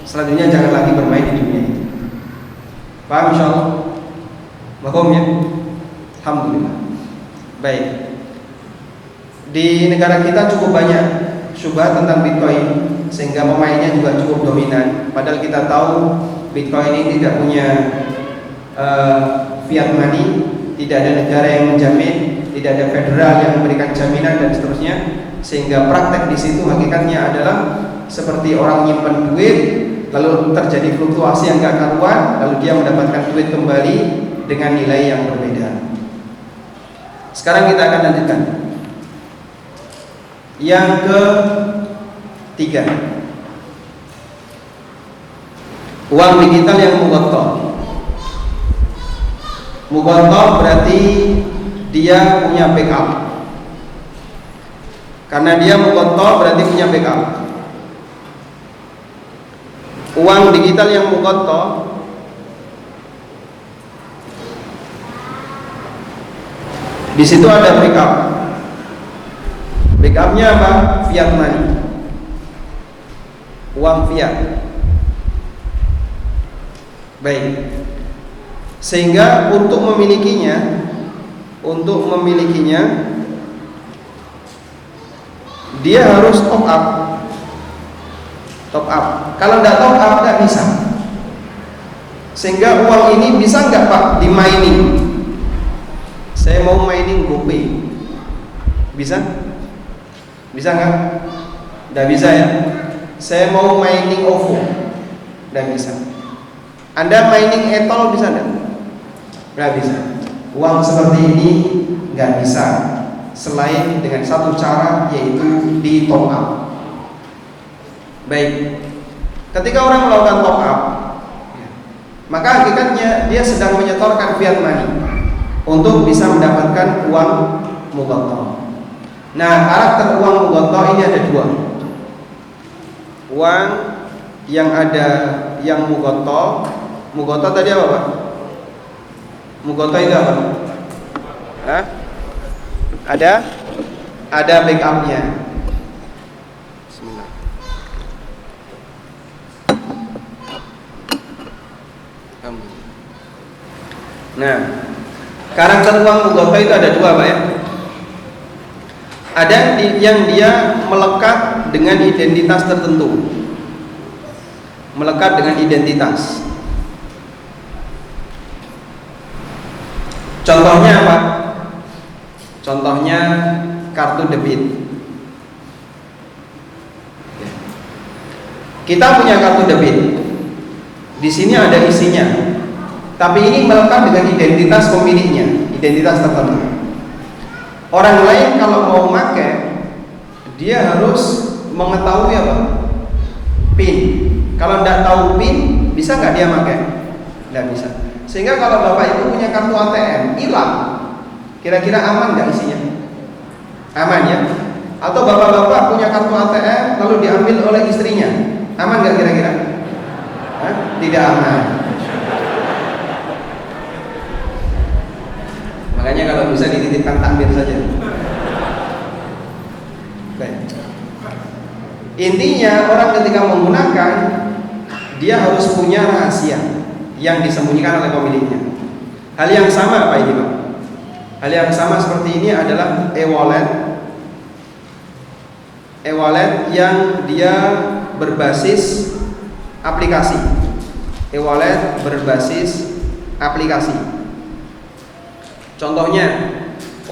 S1: Selanjutnya jangan lagi bermain di dunia itu. Paham insyaallah? Mahum ya? Alhamdulillah. Baik. Di negara kita cukup banyak syubhat tentang Bitcoin, sehingga pemainnya juga cukup dominan. Padahal kita tahu Bitcoin ini tidak punya fiat money, tidak ada negara yang menjamin, tidak ada federal yang memberikan jaminan dan seterusnya, sehingga praktek di situ hakikatnya adalah seperti orang nyimpen duit, lalu terjadi fluktuasi yang gak karuan, lalu dia mendapatkan duit kembali dengan nilai yang berbeda. Sekarang kita akan lanjutkan yang ketiga, uang digital yang mugotoh. Mugotoh berarti dia punya backup. Karena dia mugotoh berarti punya backup. Uang digital yang mugotoh di situ ada backup. Backupnya apa? Fiat money, uang fiat. Baik. Sehingga untuk memilikinya dia harus top up. Kalau tidak top up tidak bisa. Sehingga uang ini bisa nggak Pak di mining? Saya mau mining GoPay, bisa? Bisa nggak? Tidak bisa ya. Saya mau mining OVO, tidak bisa. Anda mining etol bisa nggak? Nggak bisa. Uang seperti ini nggak bisa selain dengan satu cara, yaitu di top up. Baik. Ketika orang melakukan top up, maka hakikatnya dia sedang menyetorkan fiat money untuk bisa mendapatkan uang mugotoh. Nah, karakter uang mugotoh ini ada dua. Uang yang ada yang mugotoh tadi apa Pak? Mugotoh itu apa? Hah? Ada backupnya. Bismillah. Nah, karakter uang mugotoh itu ada dua Pak ya. Ada yang dia melekat dengan identitas tertentu. Melekat dengan identitas. Contohnya apa? Contohnya kartu debit. Kita punya kartu debit. Di sini ada isinya. Tapi ini melekat dengan identitas pemiliknya, identitas tertentu. Orang lain kalau mau pakai, dia harus mengetahui apa? PIN. Kalau tidak tahu PIN, bisa nggak dia pakai? Tidak bisa. Sehingga kalau Bapak itu punya kartu ATM hilang, kira-kira aman nggak isinya? Aman ya? Atau Bapak-bapak punya kartu ATM lalu diambil oleh istrinya, aman nggak kira-kira? Tidak aman. Makanya kalau bisa dititipkan takbir saja. Baik. Intinya orang ketika menggunakan, dia harus punya rahasia yang disembunyikan oleh pemiliknya. Hal yang sama apa ini Pak? Hal yang sama seperti ini adalah e-wallet. E-wallet yang dia berbasis aplikasi. E-wallet berbasis aplikasi. Contohnya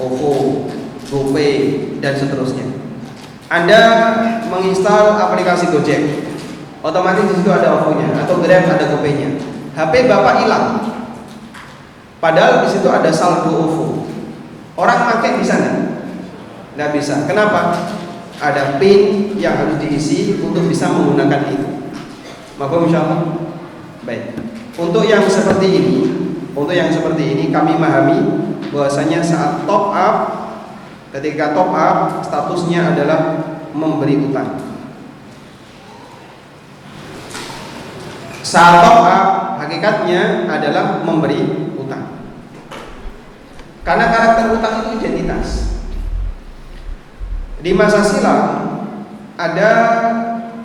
S1: OVO, GoPay, dan seterusnya. Anda menginstal aplikasi Gojek, otomatis di situ ada OVO-nya, atau Grab ada GoPay-nya. HP Bapak hilang, padahal di situ ada saldo OVO. Orang pakai bisa nggak bisa. Kenapa? Ada PIN yang harus diisi untuk bisa menggunakan itu. Maka insyaallah. Baik. Untuk yang seperti ini kami memahami bahwasanya saat top up, ketika top up statusnya adalah memberi utang. Saat top up hakikatnya adalah memberi utang. Karena karakter utang itu identitas. Di masa silam ada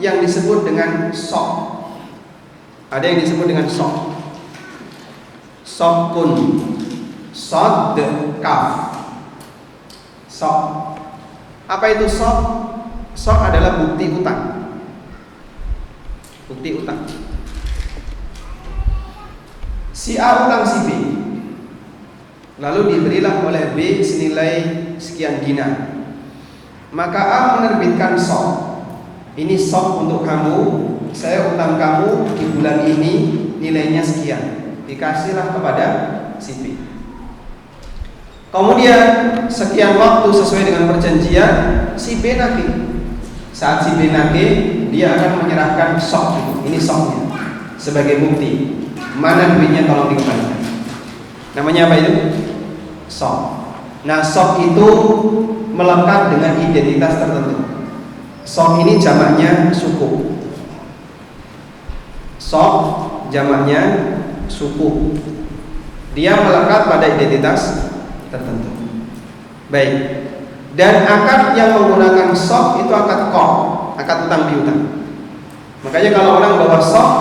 S1: yang disebut dengan sok. Ada yang disebut dengan sok. Sokun, sodkaf. Sok. Apa itu sok? Sok adalah bukti utang. Bukti utang. Si A utang si B, lalu diberilah oleh B senilai sekian dinar. Maka A menerbitkan sok. Ini sok untuk kamu, saya utang kamu di bulan ini nilainya sekian. Dikasihlah kepada si B. Kemudian sekian waktu sesuai dengan perjanjian, si B nagih. Saat si B nagih, dia akan menyerahkan sok itu. Ini soknya sebagai bukti. Mana duitnya tolong dikembalikan. Namanya apa itu? Sok. Nah, sok itu melekat dengan identitas tertentu. Sok ini jamaknya suku. Sok jamaknya suku. Dia melekat pada identitas tertentu. Baik. Dan akad yang menggunakan sok itu akad qard, akad utang piutang. Makanya kalau orang bawa sok,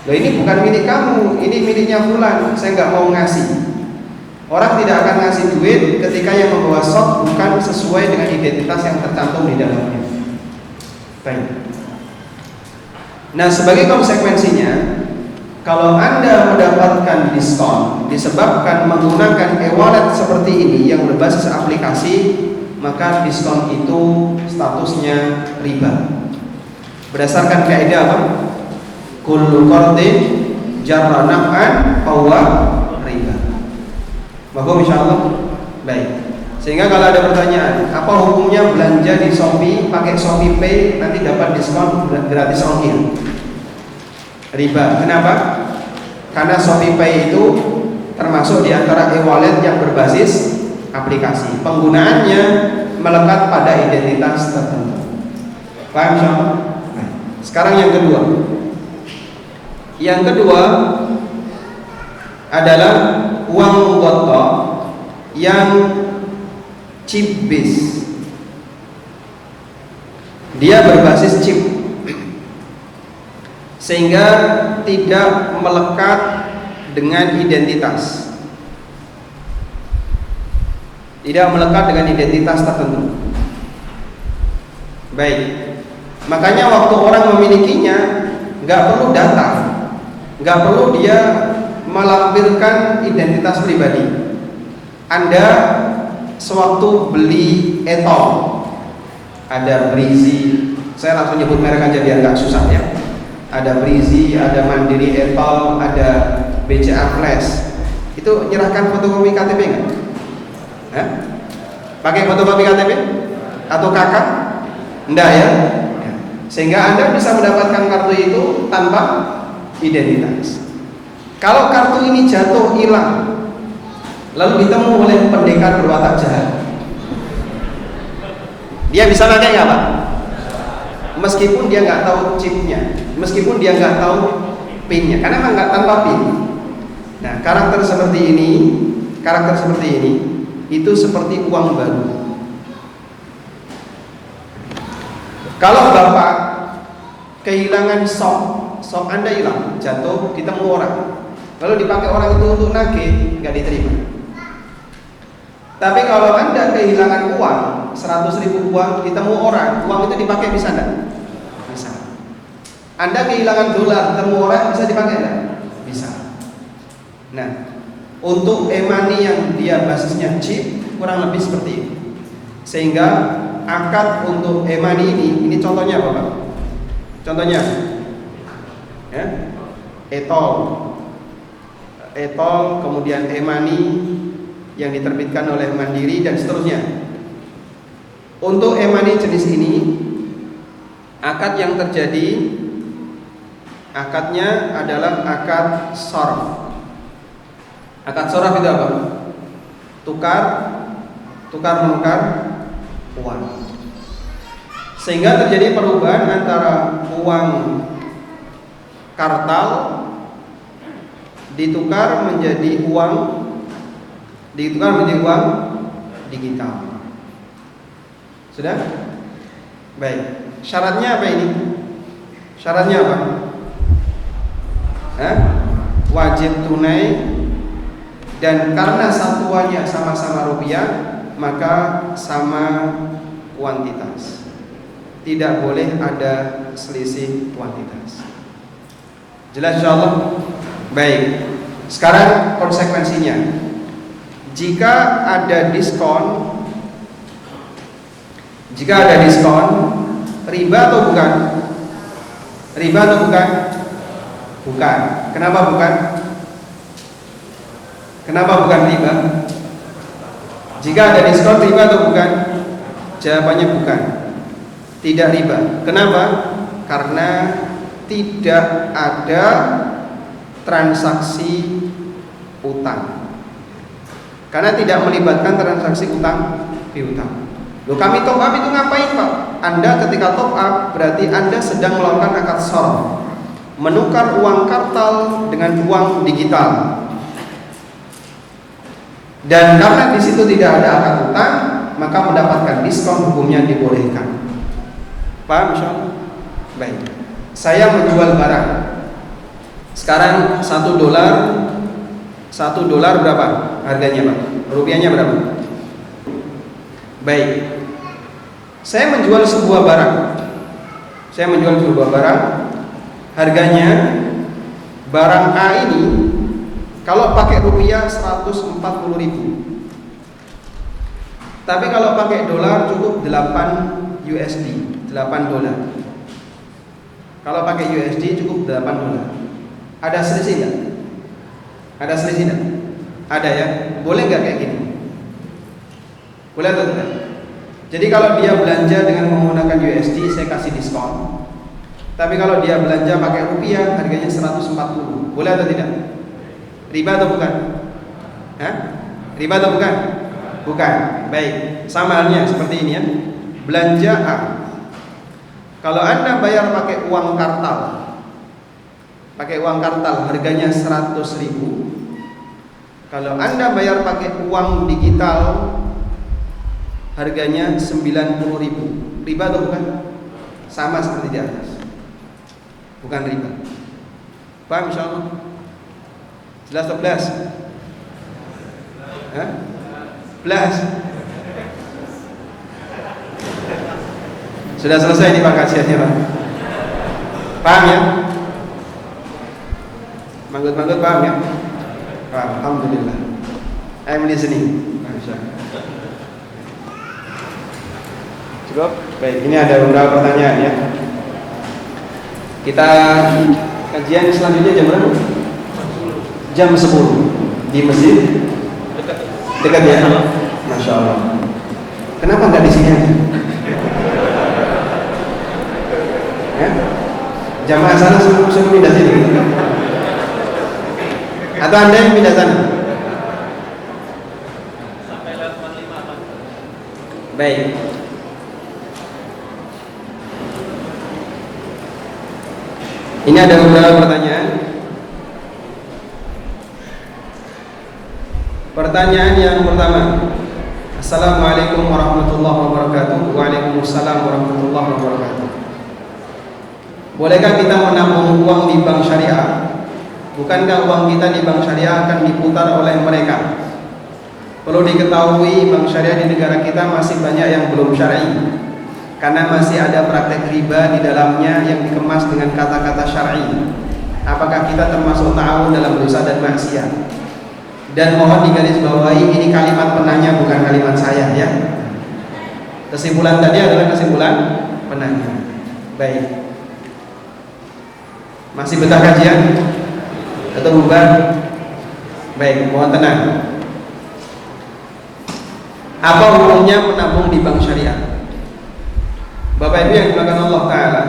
S1: loh ini bukan milik kamu, ini miliknya fulan, saya nggak mau ngasih. Orang tidak akan ngasih duit ketika yang membawa sok bukan sesuai dengan identitas yang tercantum di dalamnya. Baik. Nah, sebagai konsekuensinya, kalau Anda mendapatkan diskon disebabkan menggunakan e-wallet seperti ini yang berbasis aplikasi, maka diskon itu statusnya riba. Berdasarkan kaidah apa? Kullu qardin jarra naf'an fahuwa riba. Maka insyaallah baik. Sehingga kalau ada pertanyaan, apa hukumnya belanja di Shopee pakai Shopee Pay nanti dapat diskon gratis ongkir? Riba. Kenapa? Karena Shopee Pay itu termasuk di antara e-wallet yang berbasis aplikasi. Penggunaannya melekat pada identitas tertentu. Paham insyaallah? Nah, sekarang yang kedua. Yang kedua adalah uang mudhatta yang chip base. Dia berbasis chip sehingga tidak melekat dengan identitas. Tidak melekat dengan identitas tertentu. Baik. Makanya waktu orang memilikinya nggak perlu data, nggak perlu dia melampirkan identitas pribadi. Anda sewaktu beli etol, ada Brizi, saya langsung nyebut merek aja biar nggak susah ya. Ada Brizi, ada Mandiri etol, ada BCA Flash. Itu nyerahkan fotokopi KTP nggak? Pakai fotokopi KTP atau kakak? Enggak ya. Sehingga Anda bisa mendapatkan kartu itu tanpa identitas. Kalau kartu ini jatuh hilang, lalu ditemu oleh pendekar berwatak jahat, dia bisa pakai nggak Pak? Meskipun dia nggak tahu chipnya, meskipun dia nggak tahu pinnya, karena memang nggak tanpa pin. Nah, karakter seperti ini itu seperti uang baru. Kalau Bapak kehilangan sok Anda hilang, jatuh, ditemu orang, lalu dipakai orang itu untuk nagih, nggak diterima. Tapi kalau Anda kehilangan uang 100.000 uang, ditemu orang, uang itu dipakai bisa nggak? Bisa. Anda kehilangan dolar, ketemu orang, bisa dipakai nggak? Bisa. Nah, Untuk e-money yang dia basisnya chip kurang lebih seperti ini. Sehingga akad untuk e-money ini contohnya apa Pak? Contohnya ya, e-tol, kemudian e-money yang diterbitkan oleh Mandiri dan seterusnya. Untuk e-money jenis ini, akad yang terjadi, akadnya adalah akad shoraf. Akad shoraf itu apa? Tukar menukar uang. Sehingga terjadi perubahan antara uang kartal ditukar menjadi uang digital. Sudah? Baik. Syaratnya apa ini? Syaratnya apa? Wajib tunai, dan karena satuannya sama-sama rupiah, maka sama kuantitas. Tidak boleh ada selisih kuantitas. Jelas insyaallah? Baik. Sekarang konsekuensinya. Jika ada diskon, riba atau bukan? Riba atau bukan? Bukan. Kenapa bukan? Kenapa bukan riba? Jika ada diskon, riba atau bukan? Jawabannya bukan. Tidak riba. Kenapa? Karena tidak ada transaksi utang. Karena tidak melibatkan transaksi utang piutang. Loh, kami top up itu ngapain Pak? Anda ketika top up berarti Anda sedang melakukan akad shoraf, menukar uang kartal dengan uang digital. Dan karena di situ tidak ada akad utang, maka mendapatkan diskon hukumnya dibolehkan. Paham insyaallah? Baik. Saya menjual barang. Sekarang $1 berapa harganya Pak? Rupiahnya berapa? Baik. Saya menjual sebuah barang. Harganya barang A ini kalau pakai rupiah 140.000. Tapi kalau pakai dolar cukup 8 USD, $8. Kalau pakai USD cukup $8. Ada selisih enggak? Ada selisih enggak? Ada ya. Boleh enggak kayak gini? Boleh atau tidak? Jadi kalau dia belanja dengan menggunakan USD, saya kasih diskon. Tapi kalau dia belanja pakai rupiah, harganya 140. Boleh atau tidak? Riba atau bukan? Riba atau bukan? Bukan. Baik. Sama halnya seperti ini ya. Belanja A. Kalau Anda bayar pakai uang kartal, harganya 100.000. Kalau Anda bayar pakai uang digital, harganya 90.000. Riba atau bukan? Sama seperti di atas. Bukan riba. Paham insyaallah? Jelas atau belas? Belas. Sudah selesai nih Pak kajiannya Pak. Paham ya? Manggut-manggut paham ya? Paham. Alhamdulillah. I'm listening. Cukup? Baik, ini ada beberapa pertanyaan ya. Kita kajian selanjutnya jam berapa? Jam 10 di masjid. Dekat ya? Masya Allah. Kenapa nggak di sini aja? Ya? Jamaah sana suruh pindah sini. Atau Anda yang pindah sana? Sampai lewat 45 Pak. Baik. Ini ada beberapa pertanyaan. Pertanyaan yang pertama. Assalamualaikum warahmatullahi wabarakatuh. Waalaikumsalam warahmatullahi wabarakatuh. Bolehkah kita menabung uang di bank syariah? Bukankah uang kita di bank syariah akan diputar oleh mereka? Perlu diketahui bank syariah di negara kita masih banyak yang belum syar'i, karena masih ada praktek riba di dalamnya yang dikemas dengan kata-kata syar'i. Apakah kita termasuk ta'awun dalam dosa dan maksiat? Dan mohon digarisbawahi, ini kalimat penanya bukan kalimat saya ya. Kesimpulan tadi adalah kesimpulan penanya. Baik. Masih betah kajian? Atau bubar? Baik, mohon tenang. Apa hukumnya menabung di bank syariah? Bapak Ibu yang dimuliakan Allah Ta'ala,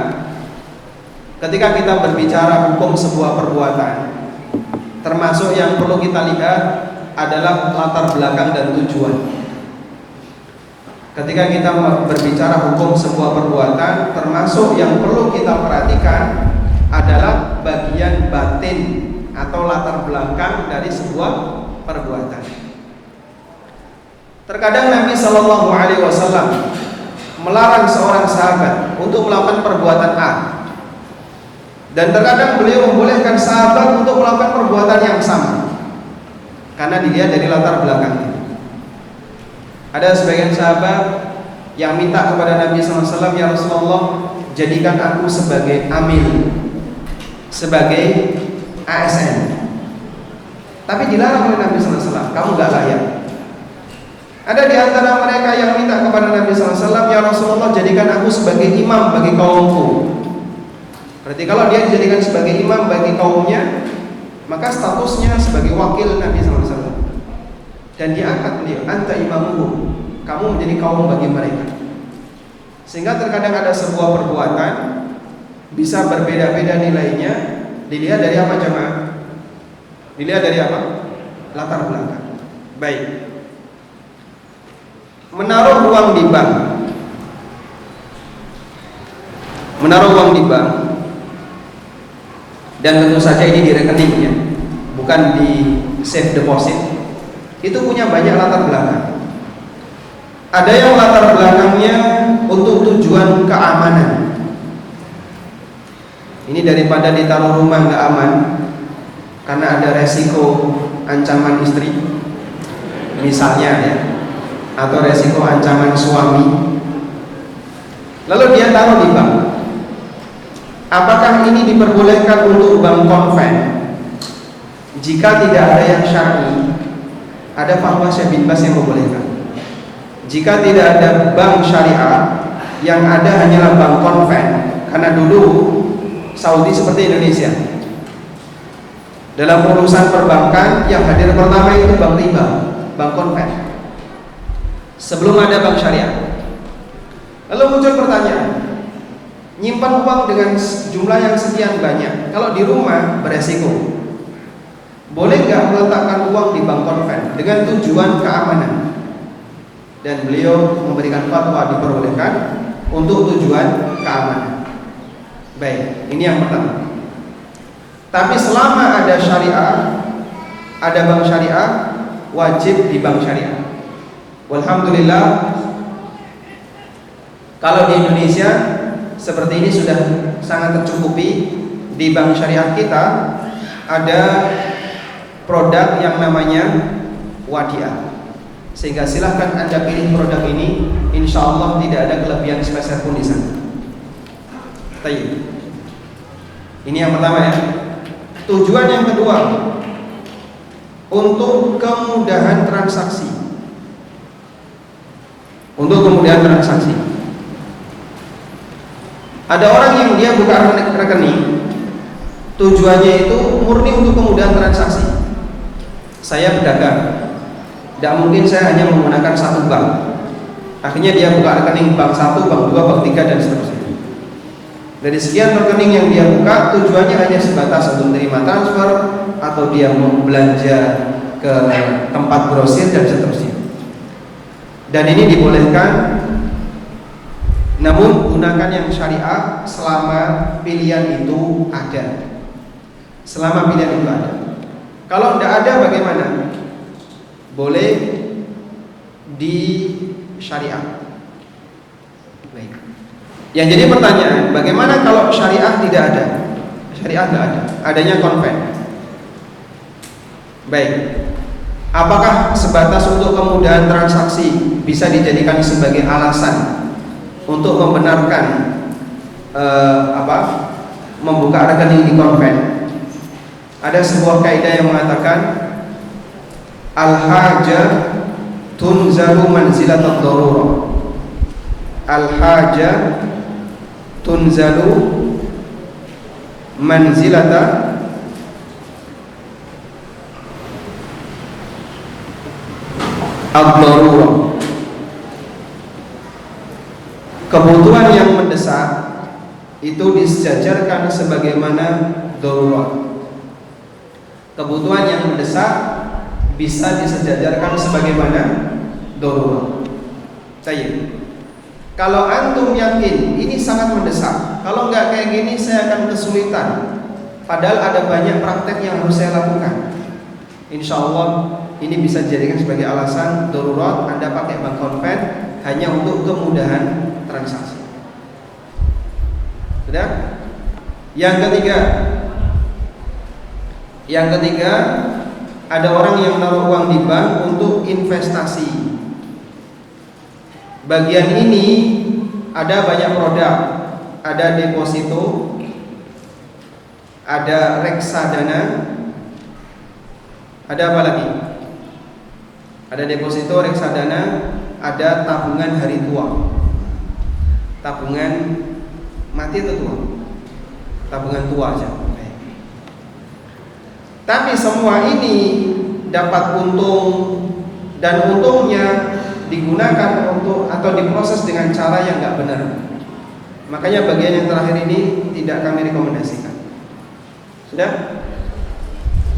S1: ketika kita berbicara hukum sebuah perbuatan, termasuk yang perlu kita lihat adalah latar belakang dan tujuan. Ketika kita berbicara hukum sebuah perbuatan, termasuk yang perlu kita perhatikan adalah bagian batin atau latar belakang dari sebuah perbuatan. Terkadang Nabi Shallallahu Alaihi Wasallam melarang seorang sahabat untuk melakukan perbuatan A, dan terkadang beliau membolehkan sahabat untuk melakukan perbuatan yang sama karena dilihat dari latar belakangnya. Ada sebagian sahabat yang minta kepada Nabi SAW, ya Rasulullah, jadikan aku sebagai amil, sebagai ASN. Tapi dilarang oleh Nabi SAW, kamu gak layak. Ada di antara mereka yang minta kepada Nabi SAW, ya Rasulullah, jadikan aku sebagai imam bagi kaumku. Berarti kalau dia dijadikan sebagai imam bagi kaumnya, maka statusnya sebagai wakil Nabi SAW. Dan diangkat beliau, anta imamuhum, kamu menjadi kaum bagi mereka. Sehingga terkadang ada sebuah perbuatan bisa berbeda-beda nilainya, dilihat dari apa jemaah? Dilihat dari apa? Latar belakang. Baik. Menaruh uang di bank. Menaruh uang di bank, dan tentu saja ini di rekeningnya, bukan di safe deposit. Itu punya banyak latar belakang. Ada yang latar belakangnya untuk tujuan keamanan. Ini daripada ditaruh rumah nggak aman karena ada resiko ancaman istri, misalnya ya, atau resiko ancaman suami. Lalu dia taruh di bank. Apakah ini diperbolehkan untuk bank konven? Jika tidak ada yang syar'i, ada fatwa Syekh bin Baz yang membolehkan. Jika tidak ada bank syariah, yang ada hanyalah bank konven. Karena dulu Saudi seperti Indonesia, dalam urusan perbankan yang hadir pertama itu bank riba, bank konven, sebelum ada bank syariah. Lalu muncul pertanyaan, nyimpan uang dengan jumlah yang sekian banyak, kalau di rumah beresiko, boleh nggak meletakkan uang di bank konven dengan tujuan keamanan? Dan beliau memberikan fatwa diperbolehkan untuk tujuan keamanan. Baik, ini yang pertama. Tapi selama ada syariah, ada bank syariah, wajib di bank syariah. Walhamdulillah, kalau di Indonesia seperti ini sudah sangat tercukupi. Di bank syariah kita ada produk yang namanya Wadiah. Sehingga silahkan Anda pilih produk ini, insya Allah tidak ada kelebihan spesial pun di sana. Baik. Ini yang pertama ya. Tujuan yang kedua, untuk kemudahan transaksi. Untuk kemudahan transaksi. Ada orang yang dia buka rekening, tujuannya itu murni untuk kemudahan transaksi. Saya berdagang, tidak mungkin saya hanya menggunakan satu bank. Akhirnya dia buka rekening bank 1, bank 2, bank 3 dan seterusnya. Dari sekian rekening yang dia buka, tujuannya hanya sebatas untuk menerima transfer atau dia mau belanja ke tempat grosir dan seterusnya. Dan ini dibolehkan, namun gunakan yang syariah selama pilihan itu ada. Selama pilihan itu ada. Kalau tidak ada bagaimana? Boleh di syariah. Baik. Yang jadi pertanyaan, bagaimana kalau syariah tidak ada? Syariah tidak ada, adanya konven. Baik. Apakah sebatas untuk kemudahan transaksi bisa dijadikan sebagai alasan untuk membenarkan membuka rekening di konven? Ada sebuah kaidah yang mengatakan Al-haja tunzalu manzilatat darurah. Al-haja tunzalu manzilata ad-darurah. Kebutuhan yang mendesak itu disejajarkan sebagaimana darurat. Kebutuhan yang mendesak bisa disejajarkan sebagaimana darurat. Baik. Kalau antum yakin ini sangat mendesak, kalau enggak kayak gini saya akan kesulitan, padahal ada banyak praktek yang harus saya lakukan, insya Allah ini bisa dijadikan sebagai alasan darurat Anda pakai bank konven hanya untuk kemudahan transaksi. Sudah? Yang ketiga, ada orang yang menaruh uang di bank untuk investasi. Bagian ini ada banyak produk, ada deposito, ada reksadana, ada apa lagi? Ada deposito, reksadana, ada tabungan hari tua, tabungan mati atau tua? Tabungan tua aja. Tapi semua ini dapat untung, dan untungnya digunakan untuk atau diproses dengan cara yang nggak benar. Makanya bagian yang terakhir ini tidak kami rekomendasikan. Sudah?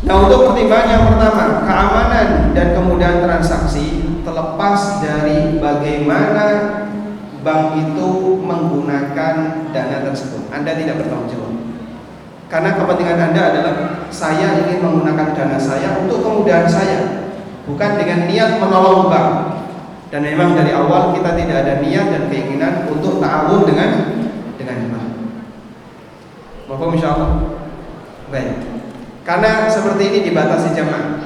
S1: Nah, untuk pertimbangan yang pertama, keamanan dan kemudahan transaksi terlepas dari bagaimana bank itu menggunakan dana tersebut. Anda tidak bertanggung jawab. Karena kepentingan Anda adalah saya ingin menggunakan dana saya untuk kemudahan saya, bukan dengan niat menolong bank. Dan memang dari awal kita tidak ada niat dan keinginan untuk ta'awun dengan bank. Mohon insyaallah. Baik. Karena seperti ini dibatasi jamaah.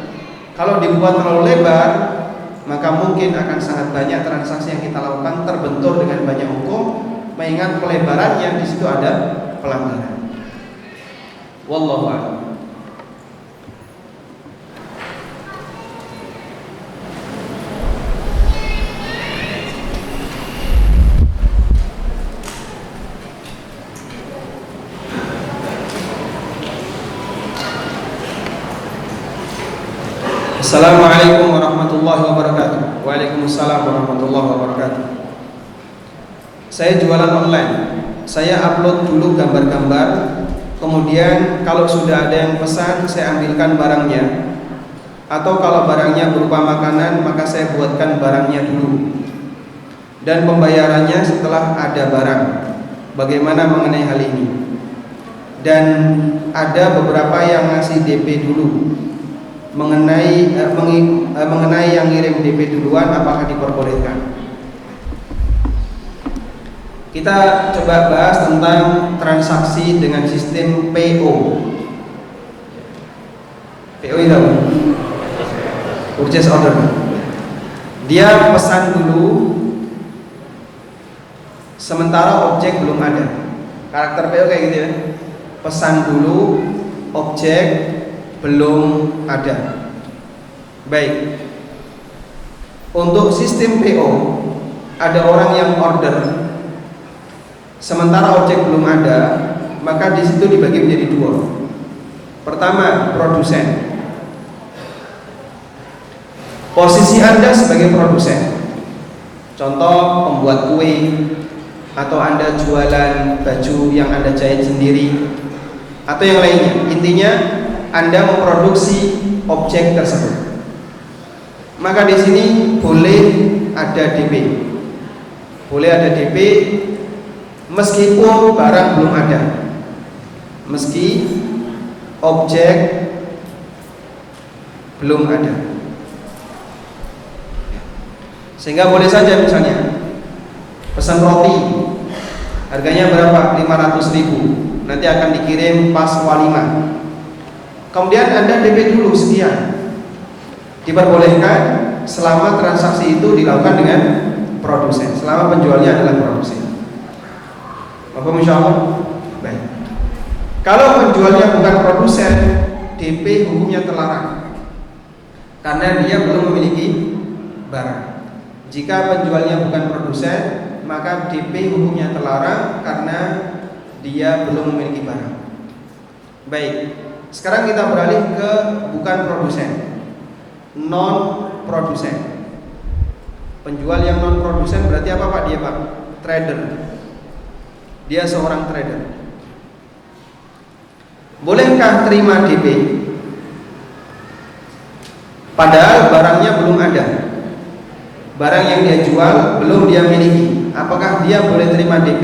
S1: Kalau dibuat terlalu lebar, maka mungkin akan sangat banyak transaksi yang kita lakukan terbentur dengan banyak hukum, mengingat pelebarannya di situ ada pelanggaran. Wallahu a'lam. Assalamualaikum warahmatullahi wabarakatuh. Waalaikumsalam warahmatullahi wabarakatuh. Saya jualan online. Saya upload dulu gambar-gambar, kemudian kalau sudah ada yang pesan saya ambilkan barangnya. Atau kalau barangnya berupa makanan, maka saya buatkan barangnya dulu. Dan pembayarannya setelah ada barang. Bagaimana mengenai hal ini? Dan ada beberapa yang ngasih DP dulu. Mengenai yang ngirim DP duluan, apakah diperbolehkan? Kita coba bahas tentang transaksi dengan sistem PO. PO itu apa? Purchase order. Dia pesan dulu, sementara objek belum ada. Karakter PO kayak gitu ya. Pesan dulu, objek belum ada. Baik. Untuk sistem PO, ada orang yang order, sementara objek belum ada, maka di situ dibagi menjadi dua. Pertama, produsen. Posisi Anda sebagai produsen. Contoh, pembuat kue, atau Anda jualan baju yang Anda jahit sendiri, atau yang lainnya. Intinya Anda memproduksi objek tersebut. Maka di sini boleh ada DP. Boleh ada DP meskipun barang belum ada. Meski objek belum ada. Sehingga boleh saja misalnya pesan roti, harganya berapa? 500.000. Nanti akan dikirim pas walimah. Kemudian Anda DP dulu sekian. Diperbolehkan selama transaksi itu dilakukan dengan produsen, selama penjualnya adalah produsen. Bapak insyaallah. Baik. Kalau penjualnya bukan produsen, DP hukumnya terlarang. karena dia belum memiliki barang. Jika penjualnya bukan produsen, maka DP hukumnya terlarang karena dia belum memiliki barang. Baik, sekarang kita beralih ke bukan produsen, non produsen. Penjual yang non produsen berarti apa Pak? Dia Pak trader. Dia seorang trader. Bolehkah terima DP? Padahal barangnya belum ada. Barang yang dia jual belum dia miliki. Apakah dia boleh terima DP?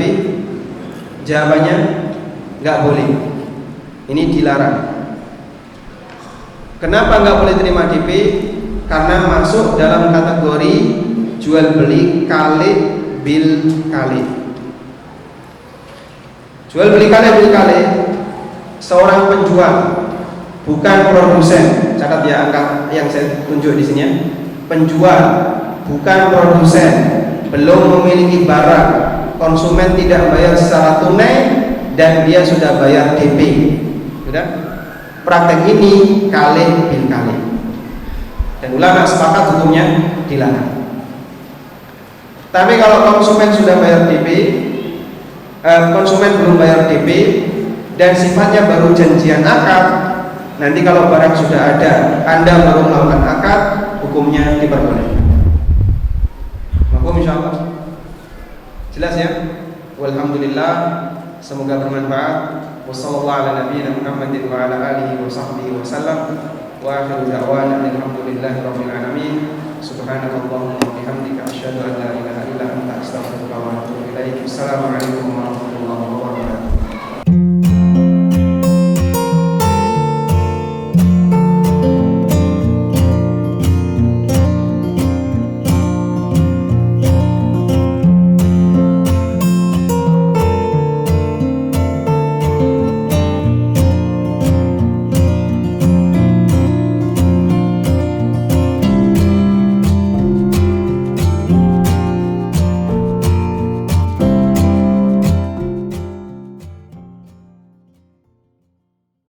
S1: Jawabannya nggak boleh. Ini dilarang. Kenapa nggak boleh terima DP? Karena masuk dalam kategori jual beli kali bil kali. Jual beli kali bil kali. Seorang penjual bukan produsen. Catat ya angka yang saya tunjuk di sini. Penjual bukan produsen, belum memiliki barang, konsumen tidak bayar secara tunai dan dia sudah bayar DP. Sudah? Praktek ini kali bil kali. Dan ulama sepakat hukumnya dilarang. Tapi kalau konsumen sudah bayar DP, konsumen belum bayar DP dan sifatnya baru janjian akad, nanti kalau barang sudah ada, Anda baru melakukan akad, hukumnya diperbolehkan. Mahfum insyaallah. Jelas ya? Walhamdulillah, semoga bermanfaat. Wassallallahu ala nabiyyina Muhammadin wa ala alihi wa sahbihi wa sallam. Wa akhiru da'wana alhamdulillahi rabbil alamin. Subhanakallahumma wa bihamdika asyhadu an la ilaha illa anta astaghfiruka wa atubu ilaik. Assalamualaikum warahmatullahi wabarakatuh.